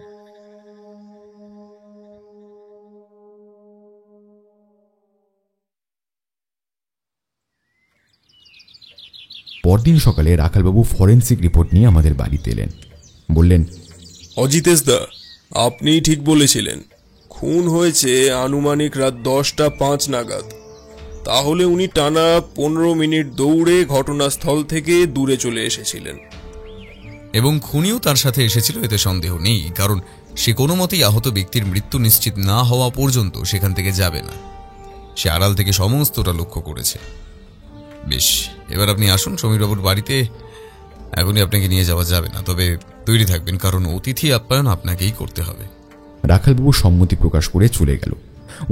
পরদিন সকালে রাখালবাবু ফরেন্সিক রিপোর্ট নিয়ে আমাদের বাড়িতে এলেন। বললেন,
অজিতেশ দা, আপনিই ঠিক বলেছিলেন, খুন হয়েছে আনুমানিক রাত 10টা 5 নাগাদ। তাহলে উনি টানা 15 মিনিট দৌড়ে ঘটনাস্থল থেকে দূরে চলে এসেছিলেন,
এবং খুনিও তার সাথে এসেছিল, এতে সন্দেহ নেই, কারণ সে কোনো মতেই আহত ব্যক্তির মৃত্যু নিশ্চিত না হওয়া পর্যন্ত সেখান থেকে যাবে না। সে আড়াল থেকে সমস্তটা লক্ষ্য করেছে। বেশ, এবার আপনি আসুন সমীরবাবুর বাড়িতে। এখনই আপনাকে নিয়ে যাওয়া যাবে না, তবে তৈরি থাকবেন, কারণ অতিথি আপ্যায়ন আপনাকেই করতে হবে।
রাখালবাবু সম্মতি প্রকাশ করে চলে গেল।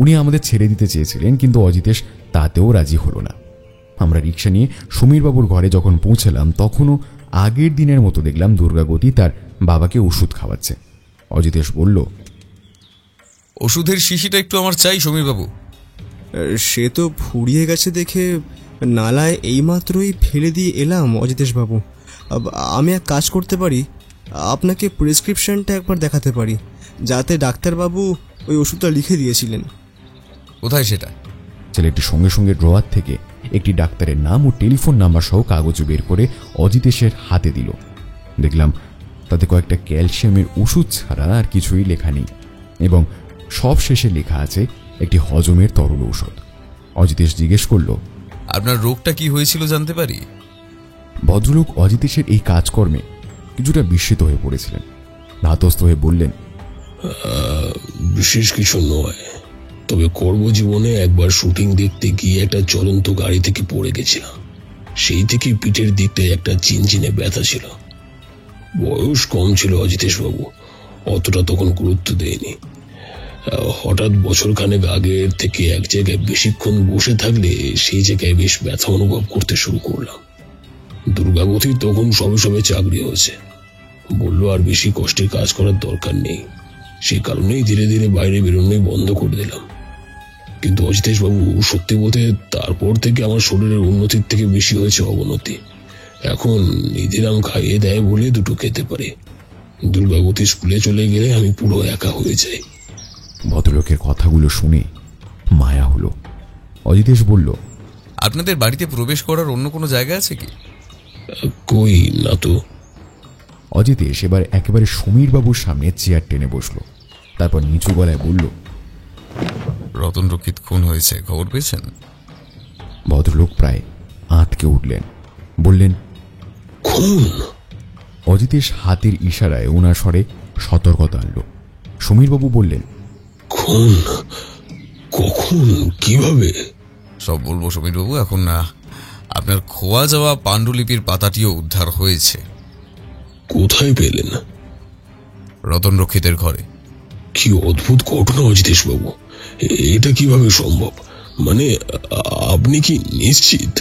উনি আমাদের ছেড়ে দিতে চেয়েছিলেন, কিন্তু অজিতেশ তাতেও রাজি হলো না। আমরা রিক্সা নিয়ে সমীরবাবুর ঘরে যখন পৌঁছালাম তখনও আগের দিনের মতো দেখলাম দুর্গাবতী তার বাবাকে ওষুধ খাওয়াচ্ছে। অজিতেশ বলল,
ওষুধের শিশিটা একটু আমার চাই সমীরবাবু।
সে তো ফুরিয়ে গেছে দেখে নালায় এইমাত্রই ফেলে দিয়ে এলাম অজিতেশবাবু। আমি এক কাজ করতে পারি, আপনাকে প্রেসক্রিপশনটা একবার দেখাতে পারি, যাতে ডাক্তারবাবু ওই ওষুধটা লিখে দিয়েছিলেন।
কোথায় সেটা?
ছেলেটি সঙ্গে সঙ্গে ড্রয়ার থেকে একটি ডাক্তারের নাম ও টেলিফোন নাম্বার সহ কাগজ বের করে অজিতেশের হাতে দিল। দেখলাম তাতে কয়েকটা ক্যালসিয়ামের ওষুধ ছাড়া আর কিছুই লেখা নেই, এবং সব শেষে লেখা আছে একটি হজমের তরল ঔষধ। অজিতেশ জিজ্ঞেস করল,
আপনার রোগটা কি হয়েছিল জানতে পারি?
ভদ্রলোক অজিতেশের এই কাজকর্মে কিছুটা বিস্মিত হয়ে পড়েছিলেন। ধাতস্থ হয়ে বললেন,
বিশেষ কিছু নয়, তবে কর্মজীবনে একবার শুটিং দেখতে গিয়ে একটা চলন্ত গাড়ি থেকে পড়ে গেছিলাম। সেই থেকে পিঠের দিকটায় একটা চিনচিনে ব্যথা ছিল। বয়স কম ছিল অজিতেশবাবু, অতটা তখন গুরুত্ব দেয়নি। হঠাৎ বছরখানেক আগের থেকে এক জায়গায় বেশিক্ষণ বসে থাকলে সেই জায়গায় বেশ ব্যথা অনুভব করতে শুরু করলাম। দুর্গাবতী তখন সবে সবে চাকরি হয়েছে, বলল আর বেশি কষ্টের কাজ করার দরকার নেই। সেই কারণেই ধীরে ধীরে বাইরে বেরোনোই বন্ধ করে দিলাম। কিন্তু অজিতেশবাবু, সত্যি বলতে তারপর থেকে আমার শরীরের উন্নতির থেকে বেশি হয়েছে অবনতি। এখন নিধিরাম খাইয়ে দেয় বলে দুটো খেতে পারে। দুর্গাবতী স্কুলে চলে গেলে আমি পুরো একা হয়ে যাই।
ভদ্রলোকের কথাগুলো শুনে মায়া হলো। অজিতেশ বলল,
আপনাদের বাড়িতে প্রবেশ করার অন্য কোনো জায়গা আছে কি?
কই না তো।
অজিতেশ এবার একেবারে সমীরবাবুর সামনে চেয়ার টেনে বসল। তারপর নিচু গলায় বলল,
রতন রক্ষিত খুন হয়েছে, খবর পেয়েছেন?
ভদ্রলোক প্রায় আঁতকে উঠলেন, বললেন,
খুন?
অজিতেশ হাতের ইশারায় ওনার স্বরে সতর্কতা আনল। সমীরবাবু বললেন,
খুন? কখন? কিভাবে?
সব বলবো সমীরবাবু। এখন না, আপনার খোয়া যাওয়া পাণ্ডুলিপির পাতাটিও উদ্ধার হয়েছে।
কোথায় পেলেন?
রতন রক্ষিতের ঘরে।
কি অদ্ভুত ঘটনা অজিতেশ বাবু, এটা কিভাবে সম্ভব? মানে আপনি কি নিশ্চিত?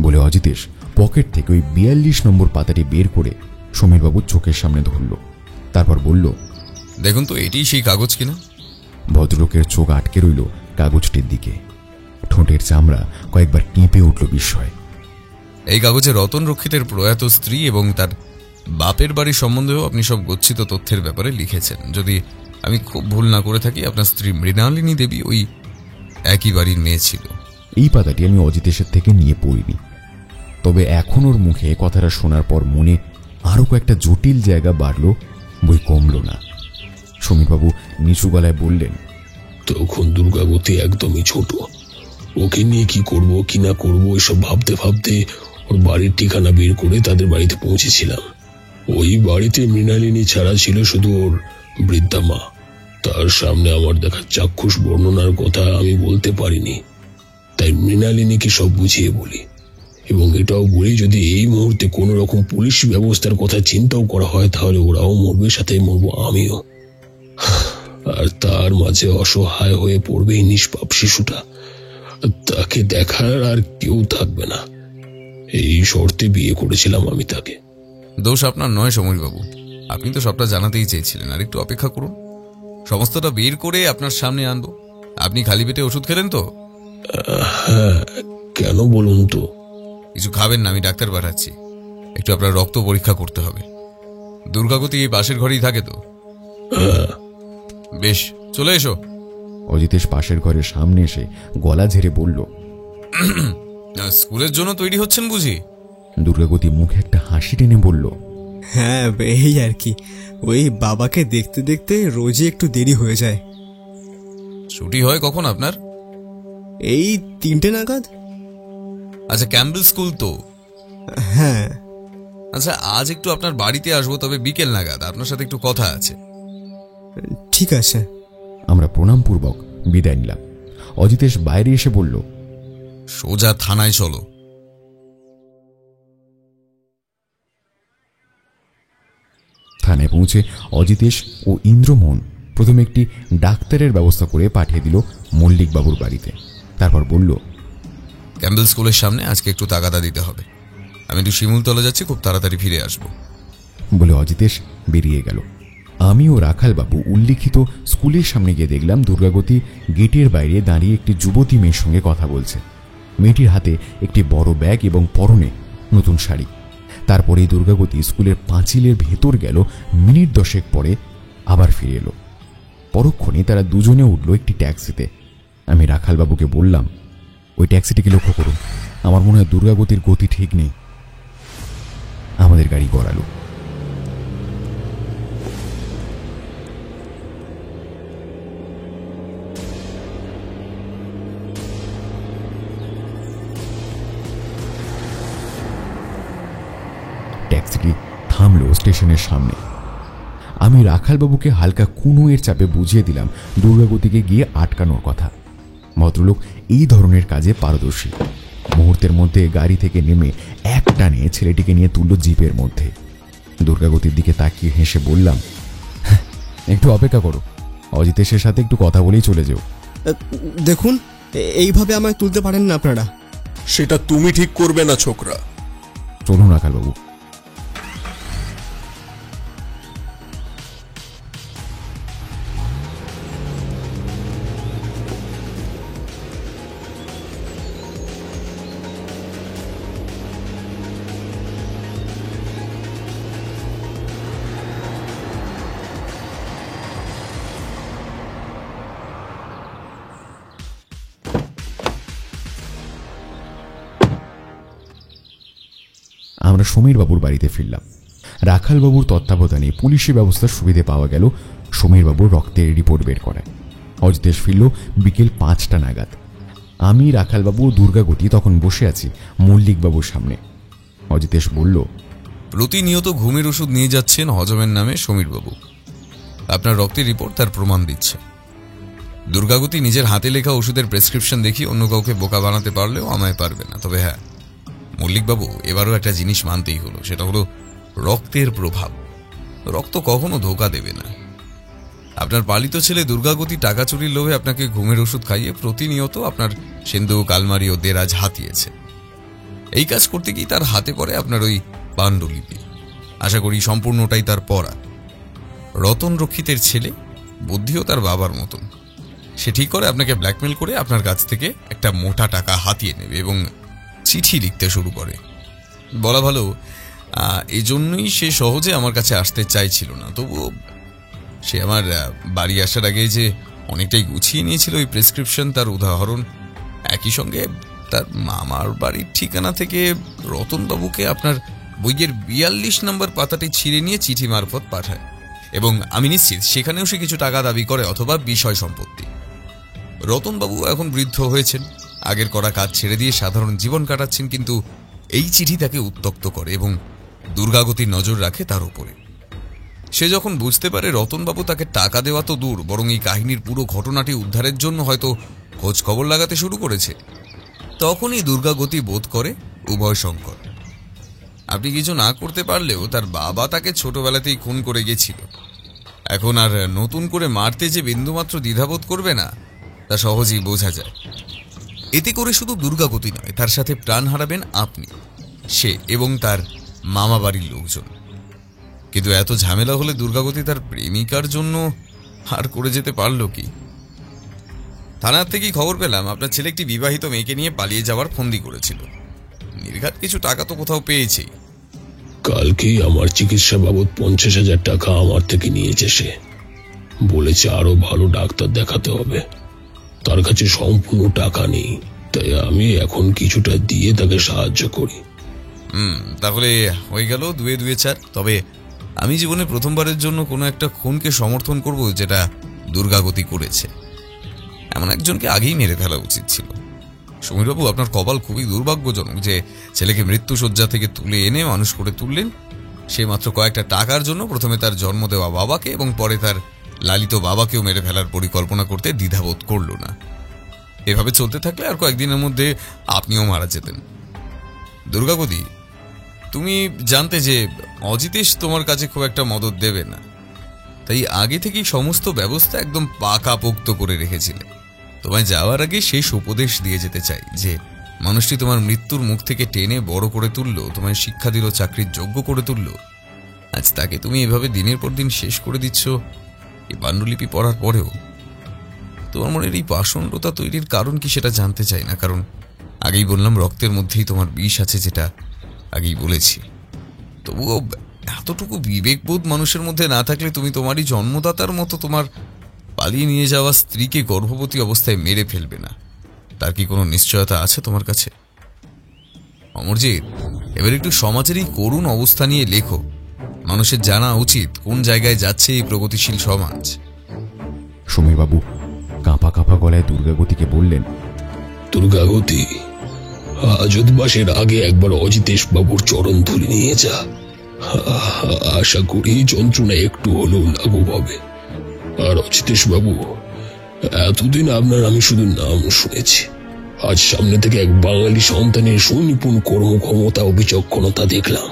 বলে অজিতেশ পকেট থেকে ওই 42 নম্বর পাতাটি বের করে সমীরবাবুর চোখের সামনে ধরল। তারপর বলল,
দেখুন তো, এটি সেই কাগজ কিনা?
ভদ্রলোকের চোখ আটকে রইল কাগজটির দিকে। ঠোঁটের চামড়া কয়েকবার কেঁপে উঠল বিস্ময়।
এই কাগজে রতন রক্ষিতের প্রয়াত স্ত্রী এবং তার বাপের বাড়ি সম্বন্ধেও আপনি সব গচ্ছিত তথ্যের ব্যাপারে লিখেছেন। যদি আমি খুব ভুল না করে থাকি, আপনার স্ত্রী মৃণালিনী দেবী ওই একই বাড়ির মেয়ে ছিল।
এই পাতাটি আমি অজিতেশের থেকে নিয়ে পড়িনি, তবে এখন ওর মুখে কথাটা শোনার পর মনে আরো কয়েকটা জটিল জায়গা বাড়ল, বই কমল না। সমীরবাবু নিচু গলায় বললেন,
তখন দুর্গাবতী একদমই ছোট। ওকে নিয়ে কি করব কি না করব এসব ভাবতে ভাবতে ওর বাড়ির ঠিকানা বের করে তাদের বাড়িতে পৌঁছেছিলাম। ওই বাড়িতে মৃণালিনী ছাড়া ছিল শুধু ওর বৃদ্ধা মা। তার সামনে আমার দেখা চাক্ষুষ বর্ণনার কথা আমি বলতে পারিনি, তাই মৃণালিনীকে সব বুঝিয়ে বলি, এবং এটাও বলি যদি এই মুহূর্তে কোনো রকম পুলিশ ব্যবস্থার কথা চিন্তাও করা হয় তাহলে ওরাও মরবে, সাথে মরবো আমিও। আর তার মাঝে অসহায় হয়ে পড়বে এই নিষ্পাপ শিশুটা, তাকে দেখার আর কেউ থাকবে না। এই শর্তে বিয়ে করেছিলাম আমি তাকে।
দোষ আপনার নয় সমীরবাবু, আপনি তো সবটা জানাতেই চেয়েছিলেন। আর একটু অপেক্ষা করুন, সমস্তটা বের করে আপনার সামনে আনবো। আপনি খালি পেটে ওষুধ খেলেন তো?
হ্যাঁ, কেন বলুন তো?
কিছু খাবেন না, আমি ডাক্তার পাঠাচ্ছি। একটু আপনার রক্ত পরীক্ষা করতে হবে। দুর্গাবতী এই পাশের ঘরেই থাকে তো? বেশ, চলে এসো।
অজিতেশ পাশের ঘরের সামনে এসে গলা ঝেড়ে বলল,
স্কুলের জন্য তৈরি হচ্ছেন বুঝি?
দুর্গাবতী মুখে একটা হাসি টেনে বলল,
হ্যাঁ, এই আর কি। ওই বাবাকে দেখতে দেখতে রোজই একটু দেরি হয়ে যায়।
ছুটি হয় কখন আপনার?
এই 3টে নাগাদ।
আচ্ছা, ক্যাম্বেল স্কুল তো?
হ্যাঁ।
আচ্ছা, আজ একটু আপনার বাড়িতে আসবো, তবে বিকেল নাগাদ। আপনার সাথে একটু কথা আছে।
ঠিক আছে।
আমরা প্রণামপূর্বক বিদায় নিলাম। অজিতেশ বাইরে এসে বলল,
সোজা থানায় চলো।
থানায় পৌঁছে অজিতেশ ও ইন্দ্রমোহন প্রথমে একটি ডাক্তারের ব্যবস্থা করে পাঠিয়ে দিল মল্লিকবাবুর বাড়িতে। তারপর বলল,
ক্যাম্বেল স্কুলের সামনে আজকে একটু তাগাদা দিতে হবে। আমি একটু শিমুলতলা যাচ্ছি, খুব তাড়াতাড়ি ফিরে আসবো।
বলে অজিতেশ বেরিয়ে গেল। আমি ও রাখালবাবু উল্লিখিত স্কুলের সামনে গিয়ে দেখলাম দুর্গাবতী গেটের বাইরে দাঁড়িয়ে একটি যুবতী মেয়ের সঙ্গে কথা বলছে। মেয়েটির হাতে একটি বড় ব্যাগ এবং পরনে নতুন শাড়ি। তারপরে দুর্গাবতী স্কুলের পাঁচিলের ভেতর গেল। মিনিট 10 পরে আবার ফিরে এলো। পরক্ষণে তারা দুজনে উঠল একটি ট্যাক্সিতে। আমি রাখালবাবুকে বললাম, ওই ট্যাক্সিটিকে লক্ষ্য করুন, আমার মনে হয় দুর্গাবতীর গতি ঠিক নেই। আমাদের গাড়ি গড়ালো। ট্যাক্সিটি থামলো স্টেশনের সামনে। আমি রাখালবাবুকে হালকা কুনুয়ের চাপে বুঝিয়ে দিলাম দুর্গাবতীকে গিয়ে আটকানোর কথা। ভদ্রলোক এই ধরনের কাজে পারদর্শী। মুহূর্তের মধ্যে গাড়ি থেকে নেমে এক টানে ছেলেটিকে নিয়ে তুলল জিপের মধ্যে। দুর্গাবতীর দিকে তাকিয়ে হেসে বললাম, একটু অপেক্ষা করো, অজিতেশের সাথে একটু কথা বলেই চলে যেও।
দেখুন, এইভাবে আমায় তুলতে পারেন না আপনারা।
সেটা তুমি ঠিক করবে না ছোকরা।
চলুন রাখালবাবু। আমরা সমীরবাবুর বাড়িতে ফিরলাম। রাখালবাবুর তত্ত্বাবধানে পুলিশি ব্যবস্থার সুবিধে পাওয়া গেল সমীরবাবুর রক্তের রিপোর্ট বের করায়। অজিতেশ ফিরল বিকেল 5টা নাগাদ। আমি, রাখালবাবু ও দুর্গাগতি তখন বসে আছি মল্লিকবাবুর সামনে। অজিতেশ বলল,
প্রতিনিয়ত ঘুমের ওষুধ নিয়ে যাচ্ছেন হজমের নামে সমীরবাবু। আপনার রক্তের রিপোর্ট তার প্রমাণ দিচ্ছে। দুর্গাগতি নিজের হাতে লেখা ওষুধের প্রেসক্রিপশন দেখি অন্য কাউকে বোকা বানাতে পারলেও আমায় পারবে না। তবে হ্যাঁ, মল্লিকবাবু এবারও একটা জিনিস মানতেই হলো, সেটা হলো রক্তের প্রভাব। রক্ত কখনো ধোকা দেবে না। আপনার পালিত ছেলে দুর্গাগতি টাকা চুরির লোভে আপনাকে ঘুমের ওষুধ খাইয়ে প্রতিনিয়ত আপনার সিন্ধুক, আলমারি ও দেরাজ হাতিয়েছে। এই কাজ করতে গিয়ে তার হাতে পড়ে আপনার ওই পাণ্ডুলিপি। আশা করি সম্পূর্ণটাই তার পড়া। রতন রক্ষিতের ছেলে, বুদ্ধিও তার বাবার মতন। সে ঠিক করে আপনাকে ব্ল্যাকমেল করে আপনার কাছ থেকে একটা মোটা টাকা হাতিয়ে নেবে এবং চিঠি লিখতে শুরু করে। বলা ভালো, এই জন্যই সে সহজে আমার কাছে আসতে চাইছিল না। তবুও সে আমার বাড়ি আসার আগে যে অনেকটাই গুছিয়ে নিয়েছিল ওই প্রেসক্রিপশন, তার উদাহরণ। একই সঙ্গে তার মামার বাড়ির ঠিকানা থেকে রতনবাবুকে আপনার বইয়ের 42 নম্বর পাতাটি ছিঁড়ে নিয়ে চিঠি মারফত পাঠায় এবং আমি নিশ্চিত সেখানেও সে কিছু টাকা দাবি করে অথবা বিষয় সম্পত্তি। রতনবাবু এখন বৃদ্ধ হয়েছেন, আগের করা কাজ ছেড়ে দিয়ে সাধারণ জীবন কাটাচ্ছেন, কিন্তু এই চিঠি তাকে উত্ত্যক্ত করে এবং দুর্গাগতির নজর রাখে তার উপরে। সে যখন বুঝতে পারে রতনবাবু তাকে টাকা দেওয়া তো দূর, বরং এই কাহিনীর পুরো ঘটনাটি উদ্ধারের জন্য হয়তো খোঁজ খবর লাগাতে শুরু করেছে, তখনই দুর্গাগতি বোধ করে উভয় সংকট। আপনি কিছু না করতে পারলেও তার বাবা তাকে ছোটবেলাতেই খুন করে গেছিল। এখন আর নতুন করে মারতে যে বিন্দুমাত্র দ্বিধাবোধ করবে না তা সহজেই বোঝা যায়। এতে করে শুধু দুর্গাগতি নয়, তার সাথে প্রাণ হারাবেন আপনি, সে এবং তার মামা বাড়ির লোকজন। কিন্তু এত ঝামেলা হলে দুর্গাগতি তার প্রেমিকার জন্য আর করে যেতে পারল কি? থানার থেকেই খবর পেলাম আপনার ছেলে একটি বিবাহিত মেয়েকে নিয়ে পালিয়ে যাওয়ার ফন্দি করেছিল। নির্ঘাত কিছু টাকা তো কোথাও পেয়েছেই।
কালকেই আমার চিকিৎসা বাবদ 50,000 টাকা আমার থেকে নিয়েছে সে। বলেছে আরো ভালো ডাক্তার দেখাতে হবে, তার কাছে সম্পূর্ণ টাকা নেই, তাই আমি এখন কিছুটা দিয়ে তাকে সাহায্য করি।
তাহলে হয়ে গেল 2-2-4। তবে আমি জীবনে প্রথমবারের জন্য কোনো একটা খুনকে সমর্থন করব যেটা দুর্গাগতি করেছে। এমন একজনকে আগেই মেরে ফেলা উচিত ছিল। সমীরবাবু, আপনার কপাল খুবই দুর্ভাগ্যজনক যে ছেলেকে মৃত্যুশয্যা থেকে তুলে এনে মানুষ করে তুললেন। সে মাত্র কয়েকটা টাকার জন্য প্রথমে তার জন্ম দেওয়া বাবাকে এবং পরে তার লালিত বাবাকেও মেরে ফেলার পরিকল্পনা করতে দ্বিধাবোধ করল না। এভাবে চলতে থাকলে আর কয়েকদিনের মধ্যে আপনিও মারা যেতেন। দুর্গাগতি, তুমি জানতে যে অজিতেশ তোমার কাছে খুব একটা মদত দেবে না, তাই আগে থেকেই সমস্ত ব্যবস্থা একদম পাকাপোক্ত করে রেখেছিলে। তোমায় যাওয়ার আগে শেষ উপদেশ দিয়ে যেতে চাই যে মানুষটি তোমার মৃত্যুর মুখ থেকে টেনে বড় করে তুললো, তোমায় শিক্ষা দিল, চাকরির যোগ্য করে তুললো। আজ তাকে তুমি এভাবে দিনের পর দিন শেষ করে দিচ্ছ এই পাণ্ডুলিপি পড়ার পরেও। তোমার মনের এই পাষণ্ডতা তৈরির কারণ কি সেটা জানতে চাই না, কারণ আগেই বললাম রক্তের মধ্যেই তোমার বিষ আছে, যেটা আগেই বলেছি। তবুও এতটুকু বিবেকবোধ মানুষের মধ্যে না থাকলে তুমি তোমারই জন্মদাতার মতো তোমার পালিয়ে নিয়ে যাওয়া স্ত্রীকে গর্ভবতী অবস্থায় মেরে ফেলবে না, তার কি কোনো নিশ্চয়তা আছে তোমার কাছে? অমরজিৎ, এবার একটু সমাজের এই করুণ অবস্থা নিয়ে লেখো। মানুষের জানা উচিত কোন জায়গায় যাচ্ছে এই প্রগতিশীল সমাজ।
সমীরবাবু কাঁপা কাঁপা গলায় দুর্গাগতিকে বললেন,
দুর্গাগতি, আজতবাসের আগে একবার অজিতেশ বাবুর চরণ ধুলি নিয়ে যা। আশা করি যন্ত্রণা একটু হলেও লাঘব হবে। আর অজিতেশ বাবু, এতদিন আপনার আমি শুধু নাম শুনেছি, আজ সামনে থেকে এক বাঙালি সন্তানের সুনিপুণ কর্মক্ষমতা ও বিচক্ষণতা দেখলাম।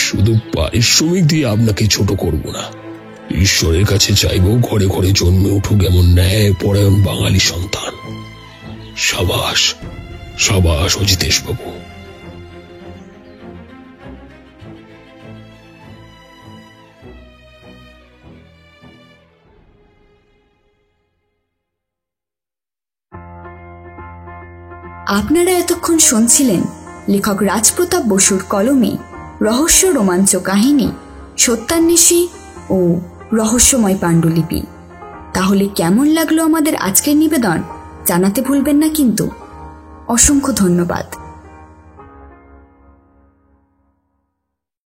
শুধু পারিশ্রমিক দিয়ে আপনাকে ছোট করব না, ঈশ্বরের কাছে চাইব ঘরে ঘরে জন্মে উঠুক এমন ন্যায় পরায়ণ বাঙালি সন্তান। সাবাস সাবাস অজিতেশ বাবু।
আপনারা এতক্ষণ শুনছিলেন লেখক রাজপ্রতাপ বসুর কলমে রহস্য রোমাঞ্চ কাহিনী সত্যান্বেষী ও রহস্যময় পাণ্ডুলিপি। তাহলে কেমন লাগলো আমাদের আজকের নিবেদন জানাতে ভুলবেন না কিন্তু। অসংখ্য ধন্যবাদ।